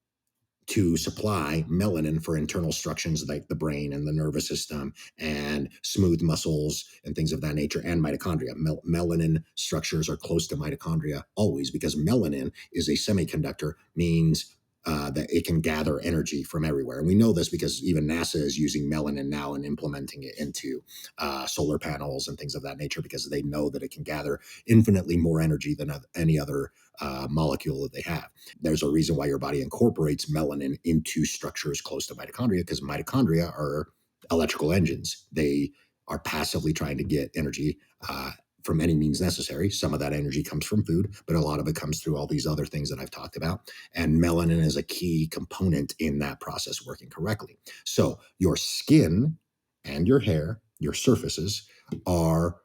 Speaker 2: to supply melanin for internal structures like the brain and the nervous system and smooth muscles and things of that nature, and mitochondria. Melanin structures are close to mitochondria always, because melanin is a semiconductor, means that it can gather energy from everywhere. And we know this because even NASA is using melanin now and implementing it into solar panels and things of that nature, because they know that it can gather infinitely more energy than any other molecule that they have. There's a reason why your body incorporates melanin into structures close to mitochondria, because mitochondria are electrical engines. They are passively trying to get energy from any means necessary. Some of that energy comes from food, but a lot of it comes through all these other things that I've talked about. And melanin is a key component in that process working correctly. So your skin and your hair, your surfaces, are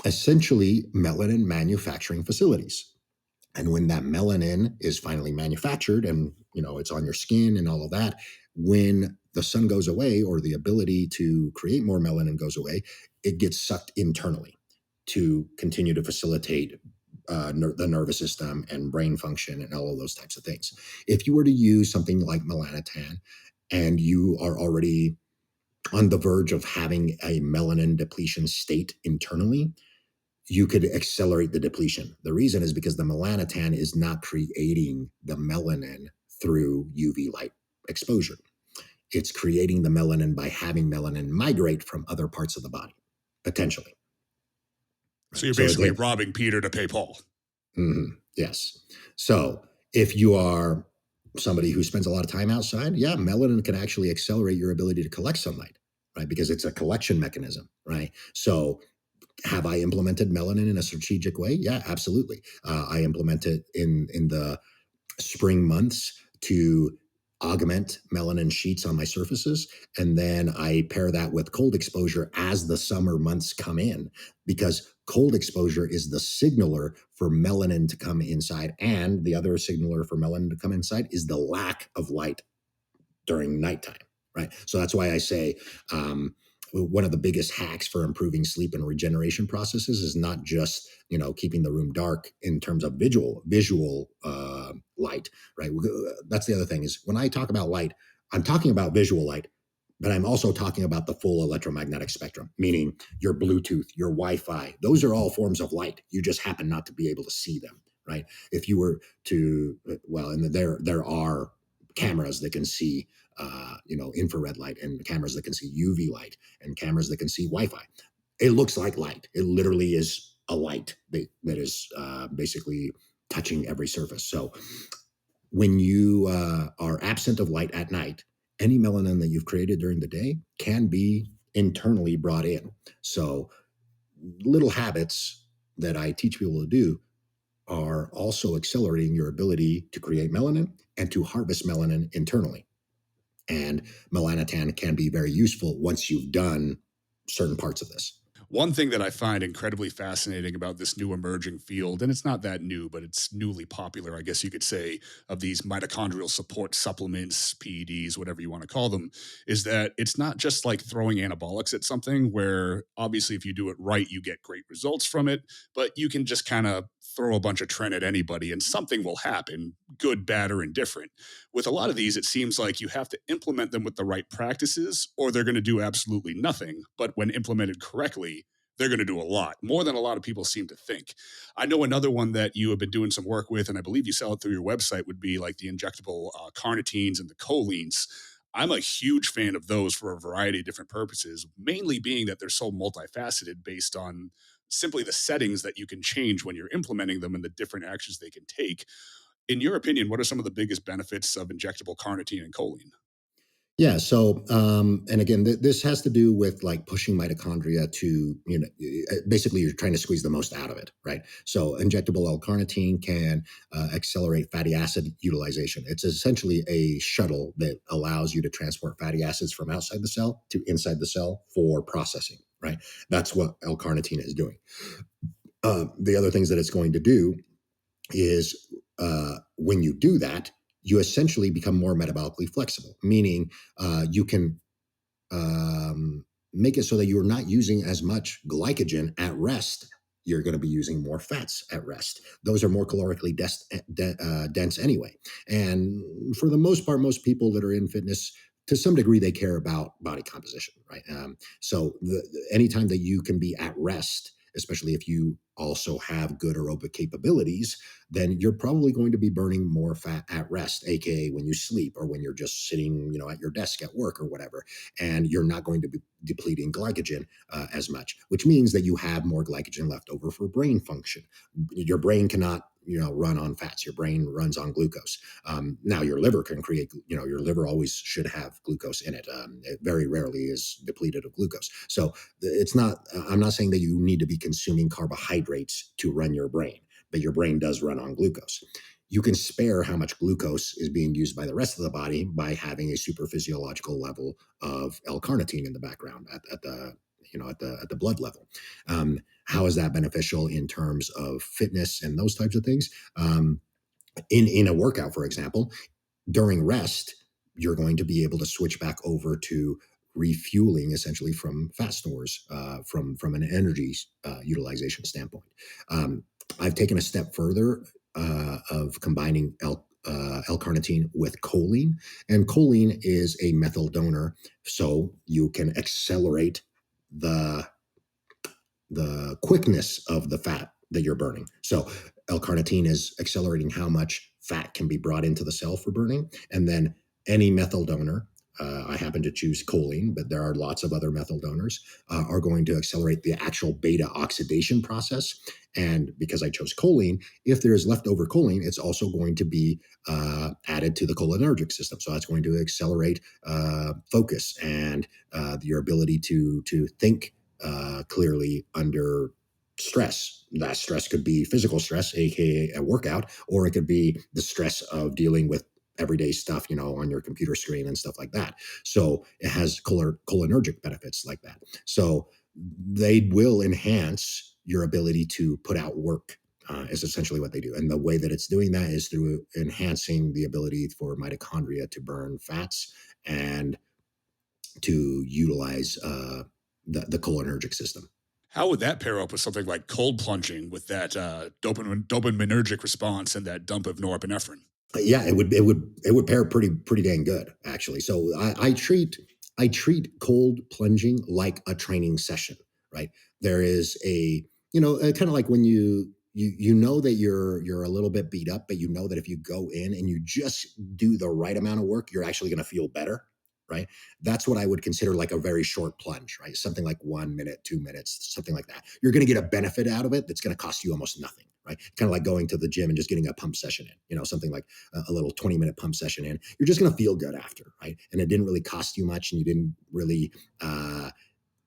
Speaker 2: essentially melanin manufacturing facilities. And when that melanin is finally manufactured and it's on your skin and all of that, when the sun goes away, or the ability to create more melanin goes away, it gets sucked internally to continue to facilitate the nervous system and brain function and all of those types of things. If you were to use something like melanotan and you are already on the verge of having a melanin depletion state internally, you could accelerate the depletion. The reason is because the melanotan is not creating the melanin through UV light exposure. It's creating the melanin by having melanin migrate from other parts of the body, potentially.
Speaker 1: So
Speaker 2: Right?
Speaker 1: you're
Speaker 2: So
Speaker 1: basically
Speaker 2: again,
Speaker 1: robbing Peter to pay Paul.
Speaker 2: yes. So if you are somebody who spends a lot of time outside, yeah, melanin can actually accelerate your ability to collect sunlight, right? Because it's a collection mechanism, right? So have I implemented melanin in a strategic way? Yeah, absolutely. I implement it in the spring months to augment melanin sheets on my surfaces. And then I pair that with cold exposure as the summer months come in, because cold exposure is the signaler for melanin to come inside. And the other signaler for melanin to come inside is the lack of light during nighttime, right? So that's why I say one of the biggest hacks for improving sleep and regeneration processes is not just keeping the room dark in terms of visual light, right? That's the other thing, is when I talk about light, I'm talking about visual light, but I'm also talking about the full electromagnetic spectrum, meaning your Bluetooth, your Wi-Fi. Those are all forms of light. You just happen not to be able to see them, right? If you were to, well, and there are cameras that can see infrared light, and cameras that can see UV light, and cameras that can see Wi-Fi. It looks like light. It literally is a light that is basically touching every surface. So when you are absent of light at night, any melanin that you've created during the day can be internally brought in. So little habits that I teach people to do are also accelerating your ability to create melanin and to harvest melanin internally. And melanotan can be very useful once you've done certain parts of this.
Speaker 1: One thing that I find incredibly fascinating about this new emerging field, and it's not that new, but it's newly popular, I guess you could say, of these mitochondrial support supplements, PEDs, whatever you want to call them, is that it's not just like throwing anabolics at something where obviously if you do it right, you get great results from it, but you can just kind of throw a bunch of tren at anybody and something will happen, good, bad, or indifferent. With a lot of these, it seems like you have to implement them with the right practices or they're going to do absolutely nothing. But when implemented correctly, they're going to do a lot more than a lot of people seem to think. I know another one that you have been doing some work with, and I believe you sell it through your website, would be like the injectable carnitines and the choline. I'm a huge fan of those for a variety of different purposes, mainly being that they're so multifaceted based on simply the settings that you can change when you're implementing them and the different actions they can take. In your opinion, what are some of the biggest benefits of injectable carnitine and choline?
Speaker 2: Yeah. So, and again, this has to do with like pushing mitochondria to, basically you're trying to squeeze the most out of it, right? So, injectable L-carnitine can accelerate fatty acid utilization. It's essentially a shuttle that allows you to transport fatty acids from outside the cell to inside the cell for processing, right? That's what L-carnitine is doing. The other things that it's going to do is when you do that, you essentially become more metabolically flexible, meaning you can make it so that you're not using as much glycogen at rest. You're going to be using more fats at rest. Those are more calorically dense anyway. And for the most part, most people that are in fitness, to some degree, they care about body composition, right? So anytime that you can be at rest, especially if you also have good aerobic capabilities, then you're probably going to be burning more fat at rest, aka when you sleep or when you're just sitting, at your desk at work or whatever, and you're not going to be depleting glycogen as much, which means that you have more glycogen left over for brain function. Your brain cannot run on fats. Your brain runs on glucose. Now your liver can create, your liver always should have glucose in it. It very rarely is depleted of glucose. So it's not, I'm not saying that you need to be consuming carbohydrates to run your brain, but your brain does run on glucose. You can spare how much glucose is being used by the rest of the body by having a super physiological level of L-carnitine in the background at the blood level. How is that beneficial in terms of fitness and those types of things? In a workout, for example, during rest, you're going to be able to switch back over to refueling essentially from fat stores from an energy utilization standpoint. I've taken a step further of combining L-carnitine with choline, and choline is a methyl donor, so you can accelerate the quickness of the fat that you're burning. So L-carnitine is accelerating how much fat can be brought into the cell for burning. And then any methyl donor, I happen to choose choline, but there are lots of other methyl donors, are going to accelerate the actual beta oxidation process. And because I chose choline, if there is leftover choline, it's also going to be added to the cholinergic system. So that's going to accelerate focus and your ability to think clearly under stress. That stress could be physical stress, aka a workout, or it could be the stress of dealing with everyday stuff, on your computer screen and stuff like that. So it has cholinergic benefits like that. So they will enhance your ability to put out work. Is essentially what they do. And the way that it's doing that is through enhancing the ability for mitochondria to burn fats and to utilize the cholinergic system.
Speaker 1: How would that pair up with something like cold plunging with that dopaminergic response and that dump of norepinephrine?
Speaker 2: Yeah, it would pair pretty dang good actually. So I treat cold plunging like a training session, right? There is a kind of like when you know that you're a little bit beat up, but you know that if you go in and you just do the right amount of work, you're actually going to feel better, right? That's what I would consider like a very short plunge, right? Something like 1 minute, 2 minutes, something like that. You're going to get a benefit out of it that's going to cost you almost nothing, right? Kind of like going to the gym and just getting a pump session in, something like a little 20-minute pump session in. You're just going to feel good after, right? And it didn't really cost you much, and you didn't really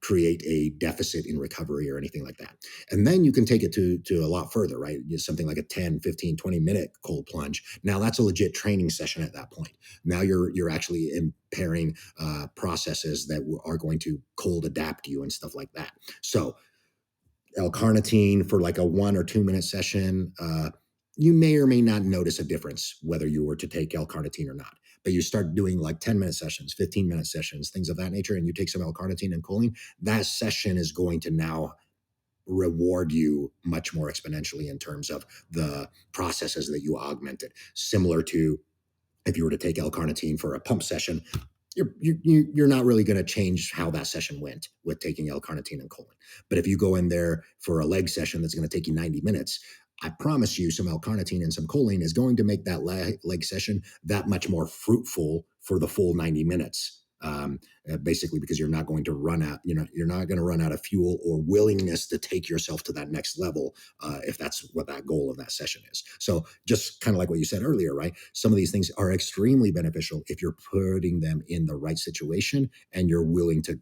Speaker 2: create a deficit in recovery or anything like that. And then you can take it to a lot further, right? Something like a 10, 15, 20-minute cold plunge. Now that's a legit training session at that point. Now you're actually impairing processes that are going to cold adapt you and stuff like that. So L-carnitine for like a 1 or 2 minute session, you may or may not notice a difference whether you were to take L-carnitine or not. But you start doing like 10-minute sessions, 15-minute sessions, things of that nature, and you take some L-carnitine and choline, that session is going to now reward you much more exponentially in terms of the processes that you augmented. Similar to if you were to take L-carnitine for a pump session, you're not really going to change how that session went with taking L-carnitine and choline. But if you go in there for a leg session that's going to take you 90 minutes, I promise you some L-carnitine and some choline is going to make that leg session that much more fruitful for the full 90 minutes basically because you're not going to run out, you're not going to run out of fuel or willingness to take yourself to that next level if that's what that goal of that session is. So just kind of like what you said earlier, right? Some of these things are extremely beneficial if you're putting them in the right situation and you're willing to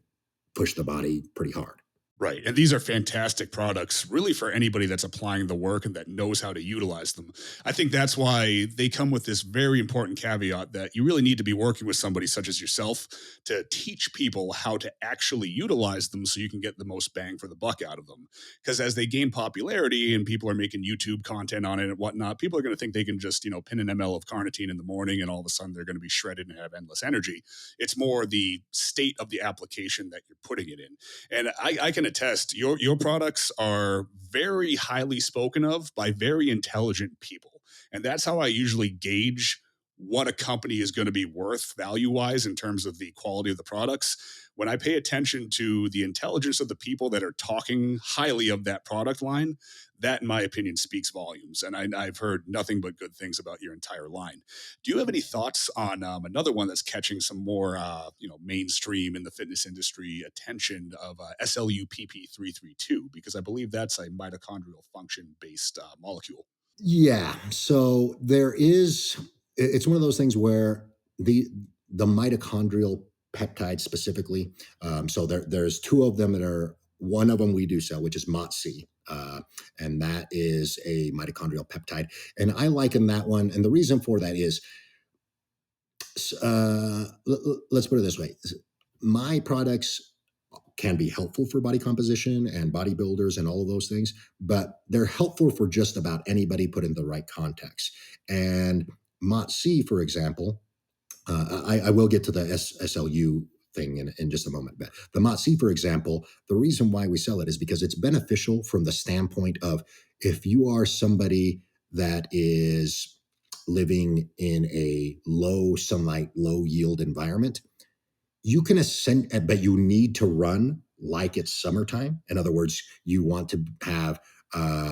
Speaker 2: push the body pretty hard.
Speaker 1: Right. And these are fantastic products, really, for anybody that's applying the work and that knows how to utilize them. I think that's why they come with this very important caveat that you really need to be working with somebody such as yourself to teach people how to actually utilize them so you can get the most bang for the buck out of them. Because as they gain popularity and people are making YouTube content on it and whatnot, people are going to think they can just, pin an ml of carnitine in the morning and all of a sudden they're going to be shredded and have endless energy. It's more the state of the application that you're putting it in. And I can attest, your products are very highly spoken of by very intelligent people. And that's how I usually gauge what a company is going to be worth value-wise in terms of the quality of the products. When I pay attention to the intelligence of the people that are talking highly of that product line, that, in my opinion, speaks volumes. And I've heard nothing but good things about your entire line. Do you have any thoughts on another one that's catching some more, mainstream in the fitness industry attention of SLUPP332? Because I believe that's a mitochondrial function-based molecule.
Speaker 2: Yeah. So it's one of those things where the mitochondrial peptide specifically. So there's two of them that are, one of them we do sell, which is MOTC. And that is a mitochondrial peptide. And I liken that one. And the reason for that is, let's put it this way. My products can be helpful for body composition and bodybuilders and all of those things, but they're helpful for just about anybody put in the right context. And MOTC, for example, I will get to the SLU thing in just a moment, but the MOTC, for example, the reason why we sell it is because it's beneficial from the standpoint of if you are somebody that is living in a low sunlight, low yield environment, you can ascend, but you need to run like it's summertime. In other words, you want to have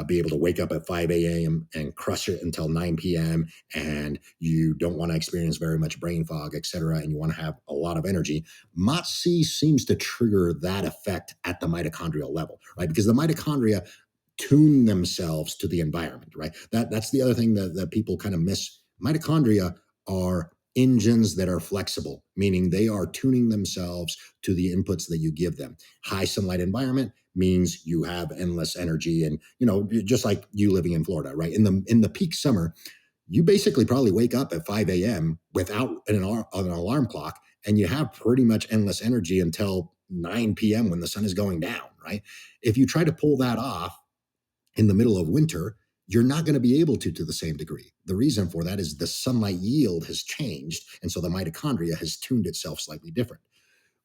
Speaker 2: be able to wake up at 5 a.m. and crush it until 9 p.m. and you don't want to experience very much brain fog, et cetera, and you want to have a lot of energy. MOTC seems to trigger that effect at the mitochondrial level, right? Because the mitochondria tune themselves to the environment, right? That's the other thing that people kind of miss. Mitochondria are engines that are flexible, meaning they are tuning themselves to the inputs that you give them. High sunlight environment means you have endless energy, and just like you living in Florida, right? In the peak summer, you basically probably wake up at 5 a.m. without an alarm clock, and you have pretty much endless energy until 9 p.m. when the sun is going down, right? If you try to pull that off in the middle of winter, you're not going to be able to the same degree. The reason for that is the sunlight yield has changed, and so the mitochondria has tuned itself slightly different.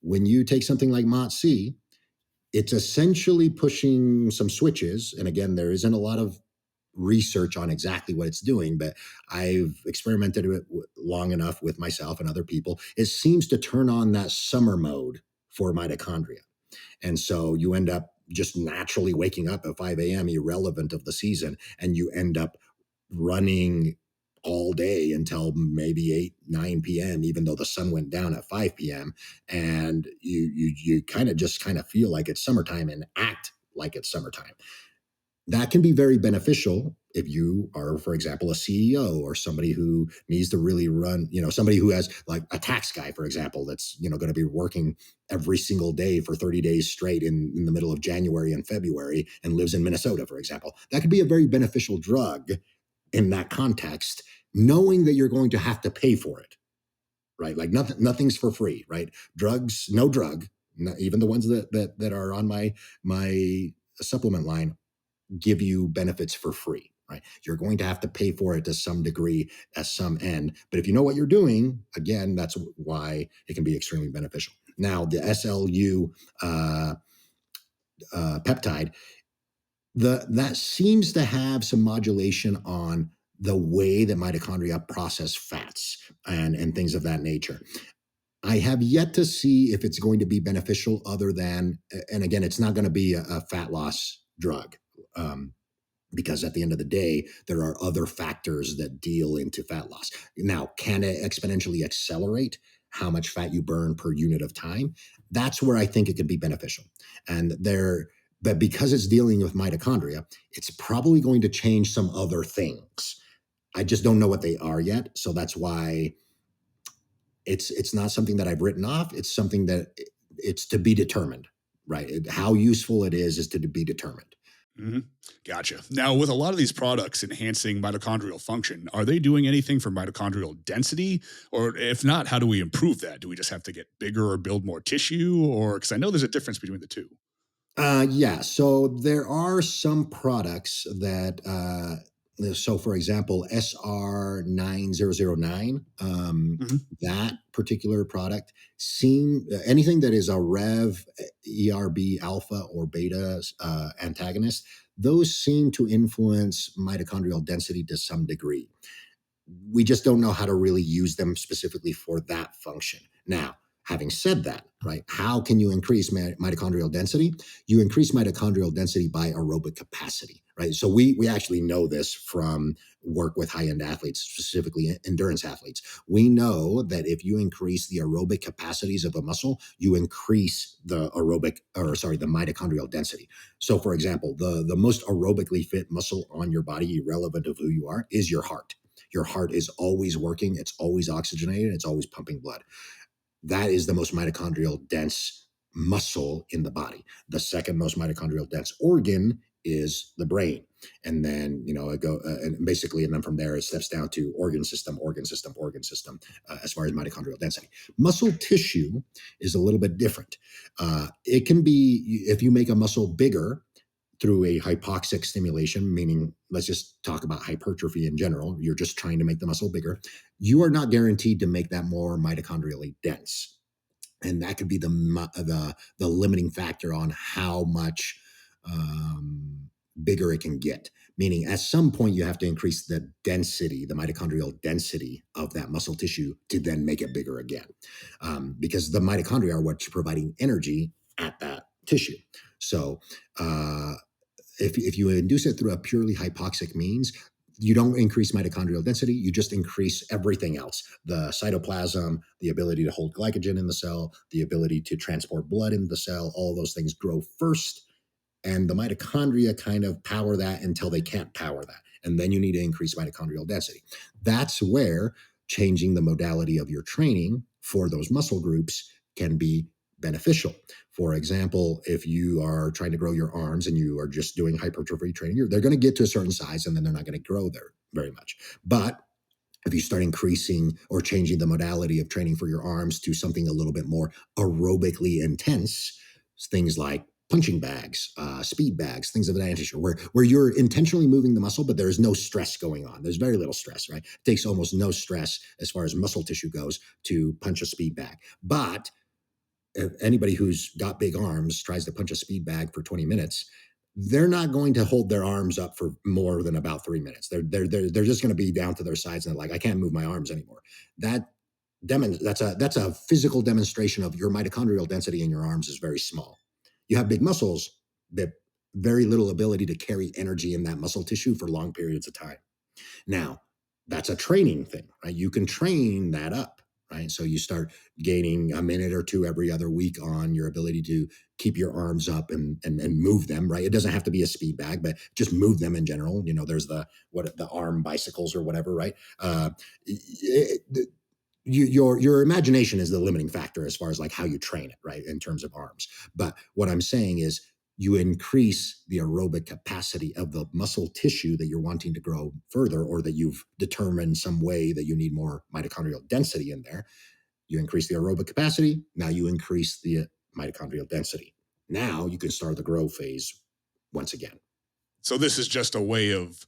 Speaker 2: When you take something like MOTC, it's essentially pushing some switches, and again, there isn't a lot of research on exactly what it's doing, but I've experimented with it long enough with myself and other people. It seems to turn on that summer mode for mitochondria. And so you end up just naturally waking up at 5 a.m., irrelevant of the season, and you end up running all day until maybe 8, 9 p.m., even though the sun went down at 5 p.m. And you kind of feel like it's summertime and act like it's summertime. That can be very beneficial if you are, for example, a CEO or somebody who needs to really run, somebody who has like a tax guy, for example, that's, going to be working every single day for 30 days straight in the middle of January and February and lives in Minnesota, for example. That could be a very beneficial drug in that context, knowing that you're going to have to pay for it, right? Like nothing's for free, right? Drugs, no drug, even the ones that are on my supplement line give you benefits for free, right? You're going to have to pay for it to some degree at some end. But if you know what you're doing, again, that's why it can be extremely beneficial. Now, the SLU peptide, that seems to have some modulation on the way that mitochondria process fats and things of that nature. I have yet to see if it's going to be beneficial other than, and again, it's not going to be a fat loss drug. Because at the end of the day, there are other factors that deal into fat loss. Now, can it exponentially accelerate how much fat you burn per unit of time, that's where I think it could be beneficial. And but because it's dealing with mitochondria, it's probably going to change some other things. I just don't know what they are yet. So that's why it's not something that I've written off. It's something that it's to be determined, right? How useful it is to be determined.
Speaker 1: Hmm. Gotcha. Now, with a lot of these products enhancing mitochondrial function, are they doing anything for mitochondrial density? Or if not, how do we improve that? Do we just have to get bigger or build more tissue? Or because I know there's a difference between the two.
Speaker 2: Yeah, so there are some products that, so for example, SR9009,
Speaker 1: Hmm.
Speaker 2: that particular product, anything that is a Rev, ERB alpha or beta antagonist, those seem to influence mitochondrial density to some degree. We just don't know how to really use them specifically for that function. Now, having said that, right, how can you increase mitochondrial density? You increase mitochondrial density by aerobic capacity, right? So we actually know this from work with high-end athletes, specifically endurance athletes. We know that if you increase the aerobic capacities of a muscle, you increase the the mitochondrial density. So for example, the most aerobically fit muscle on your body, irrelevant of who you are, is your heart. Your heart is always working, it's always oxygenated, it's always pumping blood. That is the most mitochondrial dense muscle in the body. The second most mitochondrial dense organ is the brain. And then, and basically, and then from there, it steps down to organ system, organ system, organ system, as far as mitochondrial density. Muscle tissue is a little bit different. It can be, if you make a muscle bigger, through a hypoxic stimulation, meaning let's just talk about hypertrophy in general. You're just trying to make the muscle bigger. You are not guaranteed to make that more mitochondrially dense, and that could be the limiting factor on how much bigger it can get. Meaning, at some point, you have to increase the density, the mitochondrial density of that muscle tissue to then make it bigger again, because the mitochondria are what's providing energy at that tissue. So. If you induce it through a purely hypoxic means, you don't increase mitochondrial density, you just increase everything else. The cytoplasm, the ability to hold glycogen in the cell, the ability to transport blood in the cell, all those things grow first. And the mitochondria kind of power that until they can't power that. And then you need to increase mitochondrial density. That's where changing the modality of your training for those muscle groups can be beneficial. For example, if you are trying to grow your arms and you are just doing hypertrophy training, they're going to get to a certain size and then they're not going to grow there very much. But if you start increasing or changing the modality of training for your arms to something a little bit more aerobically intense, things like punching bags, speed bags, things of that nature, where you're intentionally moving the muscle, but there is no stress going on. There's very little stress, right? It takes almost no stress as far as muscle tissue goes to punch a speed bag. But if anybody who's got big arms tries to punch a speed bag for 20 minutes, they're not going to hold their arms up for more than about 3 minutes. They're just going to be down to their sides and they're like, I can't move my arms anymore. That's a physical demonstration of your mitochondrial density in your arms is very small. You have big muscles, but very little ability to carry energy in that muscle tissue for long periods of time. Now, that's a training thing, right? You can train that up, right? So you start gaining a minute or two every other week on your ability to keep your arms up and move them, right? It doesn't have to be a speed bag, but just move them in general. There's the arm bicycles or whatever, right? Your imagination is the limiting factor as far as like how you train it, right? In terms of arms. But what I'm saying is you increase the aerobic capacity of the muscle tissue that you're wanting to grow further, or that you've determined some way that you need more mitochondrial density in there. You increase the aerobic capacity. Now you increase the mitochondrial density. Now you can start the grow phase once again.
Speaker 1: So this is just a way of,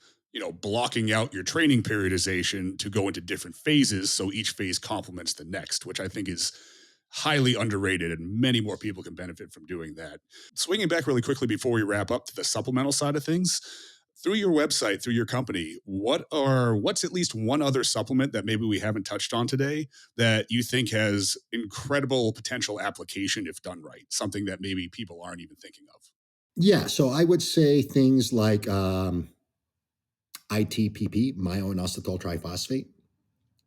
Speaker 1: blocking out your training periodization to go into different phases. So each phase complements the next, which I think is highly underrated and many more people can benefit from doing that. Swinging back really quickly before we wrap up to the supplemental side of things, through your website, through your company, what's at least one other supplement that maybe we haven't touched on today that you think has incredible potential application if done right? Something that maybe people aren't even thinking of.
Speaker 2: Yeah, so I would say things like ITPP, myoinositol triphosphate.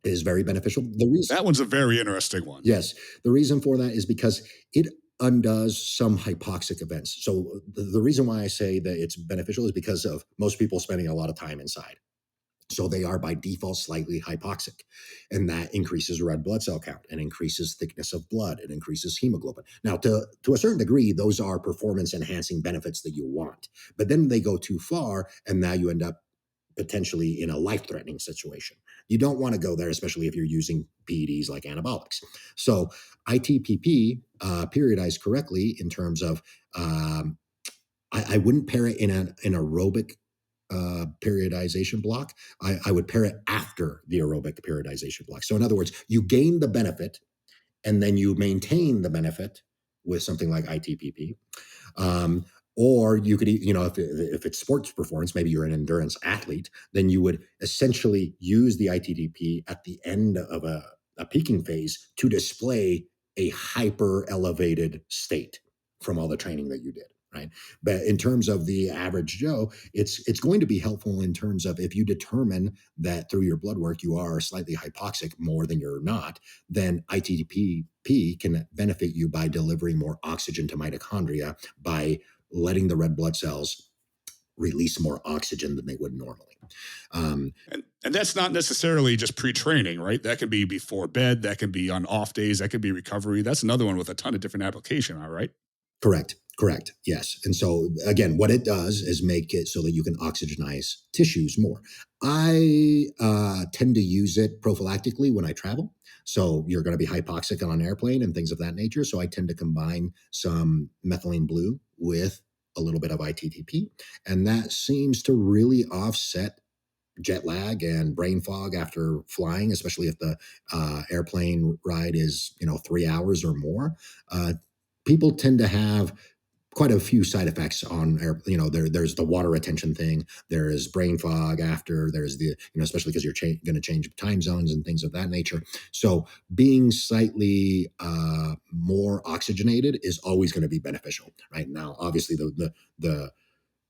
Speaker 2: It is very beneficial. The reason,
Speaker 1: That one's a very interesting one.
Speaker 2: yes, the reason for that is because it undoes some hypoxic events. So the reason why I say that it's beneficial is because of most people spending a lot of time inside. So they are by default slightly hypoxic, and that increases red blood cell count and increases thickness of blood. It increases hemoglobin. Now, to a certain degree, those are performance enhancing benefits that you want. But then they go too far, and now you end up potentially in a life threatening situation. You don't want to go there, especially if you're using PEDs like anabolics. So ITPP, periodized correctly in terms of, I wouldn't pair it in an aerobic periodization block. I would pair it after the aerobic periodization block. So in other words, you gain the benefit and then you maintain the benefit with something like ITPP. Um, or you could, if it's sports performance, maybe you're an endurance athlete, then you would essentially use the ITDP at the end of a peaking phase to display a hyper elevated state from all the training that you did. Right. But in terms of the average Joe, it's going to be helpful in terms of if you determine that through your blood work you are slightly hypoxic more than you're not, then ITDP can benefit you by delivering more oxygen to mitochondria by letting the red blood cells release more oxygen than they would normally.
Speaker 1: And that's not necessarily just pre-training, right? That can be before bed. That can be on off days. That could be recovery. That's another one with a ton of different application. All right.
Speaker 2: Correct. Yes. And so again, what it does is make it so that you can oxygenize tissues more. I tend to use it prophylactically when I travel. So you're going to be hypoxic on an airplane and things of that nature. So I tend to combine some methylene blue with a little bit of ITTP. And that seems to really offset jet lag and brain fog after flying, especially if the airplane ride is, 3 hours or more. People tend to have quite a few side effects on air. There's the water retention thing. There is brain fog after. There's the, especially because you're going to change time zones and things of that nature. So being slightly more oxygenated is always going to be beneficial. Right now, obviously the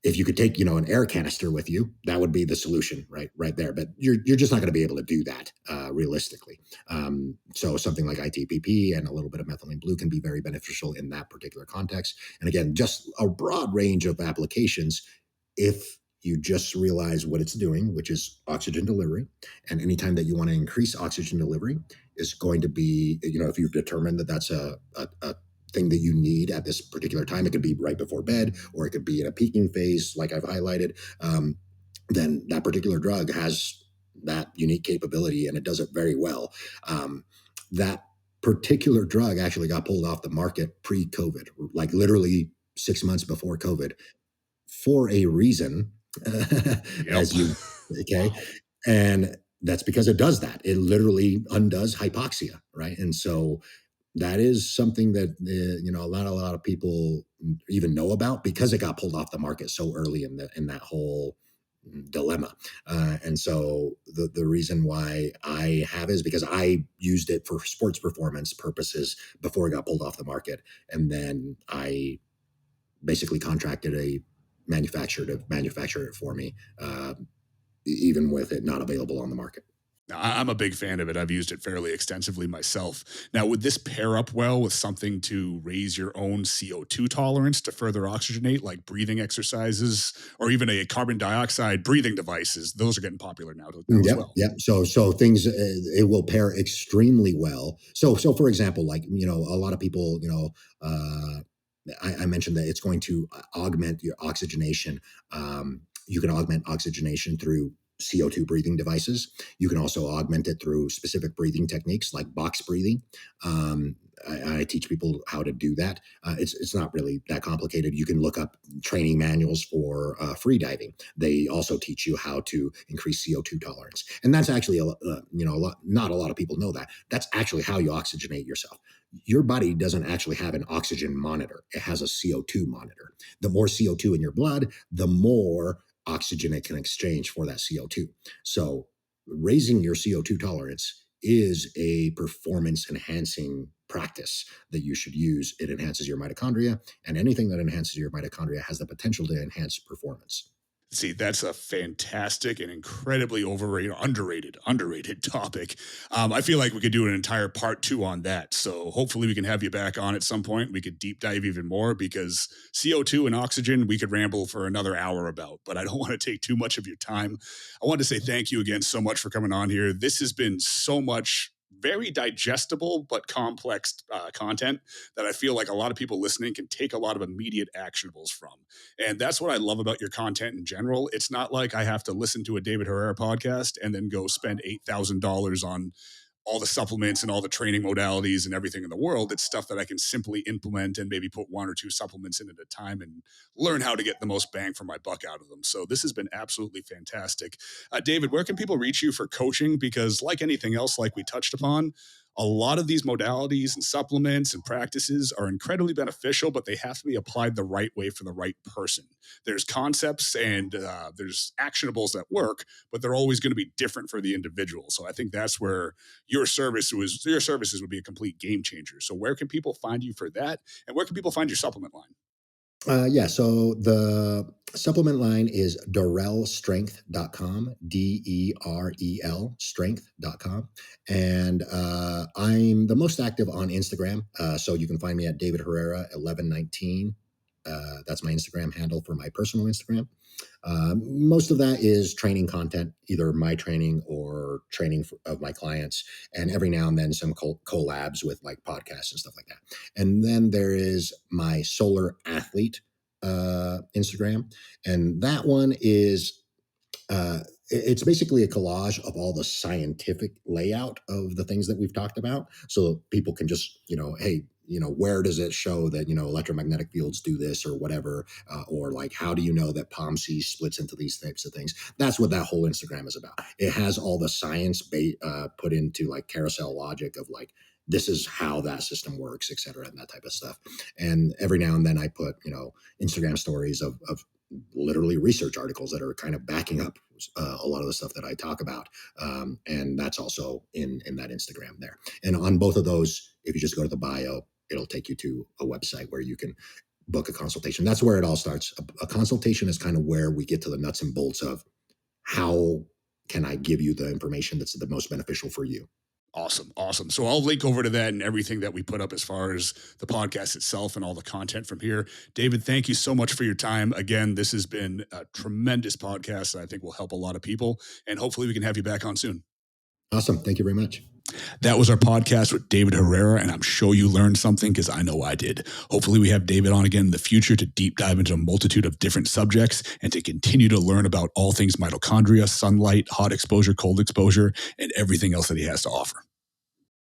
Speaker 2: if you could take, an air canister with you, that would be the solution right there. But you're just not going to be able to do that realistically. So something like ITPP and a little bit of methylene blue can be very beneficial in that particular context. And again, just a broad range of applications if you just realize what it's doing, which is oxygen delivery. And anytime that you want to increase oxygen delivery is going to be, if you've determined that that's a thing that you need at this particular time. It could be right before bed, or it could be in a peaking phase, like I've highlighted. Then that particular drug has that unique capability, and it does it very well. That particular drug actually got pulled off the market pre-COVID, like literally 6 months before COVID, for a reason. As you okay,
Speaker 1: Wow.
Speaker 2: and that's because it does that. It literally undoes hypoxia, right? And so that is something that a lot of people even know about because it got pulled off the market so early in that whole dilemma. And so the reason why I have is because I used it for sports performance purposes before it got pulled off the market, and then I basically contracted a manufacturer to manufacture it for me, even with it not available on the market.
Speaker 1: Now, I'm a big fan of it. I've used it fairly extensively myself. Now, would this pair up well with something to raise your own CO2 tolerance to further oxygenate, like breathing exercises or even a carbon dioxide breathing devices? Those are getting popular now as
Speaker 2: Yep,
Speaker 1: well.
Speaker 2: yep. So things it will pair extremely well. So for example, like a lot of people, I mentioned that it's going to augment your oxygenation. You can augment oxygenation through CO2 breathing devices. You can also augment it through specific breathing techniques like box breathing. I teach people how to do that. It's not really that complicated. You can look up training manuals for free diving. They also teach you how to increase CO2 tolerance, and that's actually not a lot of people know that. That's actually how you oxygenate yourself. Your body doesn't actually have an oxygen monitor; it has a CO2 monitor. The more CO2 in your blood, the more oxygen it can exchange for that CO2. So raising your CO2 tolerance is a performance enhancing practice that you should use. It enhances your mitochondria, and anything that enhances your mitochondria has the potential to enhance performance.
Speaker 1: See, that's a fantastic and incredibly underrated topic. I feel like we could do an entire part 2 on that. So hopefully we can have you back on at some point. We could deep dive even more because CO2 and oxygen, we could ramble for another hour about, but I don't want to take too much of your time. I want to say thank you again so much for coming on here. This has been so much very digestible but complex content that I feel like a lot of people listening can take a lot of immediate actionables from. And that's what I love about your content in general. It's not like I have to listen to a David Herrera podcast and then go spend $8,000 on all the supplements and all the training modalities and everything in the world. It's stuff that I can simply implement and maybe put 1 or 2 supplements in at a time and learn how to get the most bang for my buck out of them. So this has been absolutely fantastic. David, where can people reach you for coaching? Because like anything else, like we touched upon, a lot of these modalities and supplements and practices are incredibly beneficial, but they have to be applied the right way for the right person. There's concepts and there's actionables that work, but they're always going to be different for the individual. So I think that's where your services would be a complete game changer. So where can people find you for that? And where can people find your supplement line?
Speaker 2: Yeah, so the supplement line is derelstrength.com, DEREL strength.com. And I'm the most active on Instagram. So you can find me at David Herrera 1119. That's my Instagram handle for my personal Instagram. Most of that is training content, either my training or training of my clients, and every now and then some collabs with like podcasts and stuff like that. And then there is my Solar Athlete Instagram, and that one is it's basically a collage of all the scientific layout of the things that we've talked about, so people can just, hey, where does it show that, electromagnetic fields do this or whatever, or like, how do you know that POMC splits into these types of things? That's what that whole Instagram is about. It has all the science put into like carousel logic of like, this is how that system works, et cetera, and that type of stuff. And every now and then I put, Instagram stories of literally research articles that are kind of backing up a lot of the stuff that I talk about. And that's also in that Instagram there. And on both of those, if you just go to the bio, it'll take you to a website where you can book a consultation. That's where it all starts. A consultation is kind of where we get to the nuts and bolts of how can I give you the information that's the most beneficial for you.
Speaker 1: Awesome. So I'll link over to that and everything that we put up as far as the podcast itself and all the content from here. David, thank you so much for your time. Again, this has been a tremendous podcast that I think will help a lot of people, and hopefully we can have you back on soon.
Speaker 2: Awesome. Thank you very much.
Speaker 1: That was our podcast with David Herrera, and I'm sure you learned something because I know I did. Hopefully we have David on again in the future to deep dive into a multitude of different subjects and to continue to learn about all things mitochondria, sunlight, hot exposure, cold exposure, and everything else that he has to offer.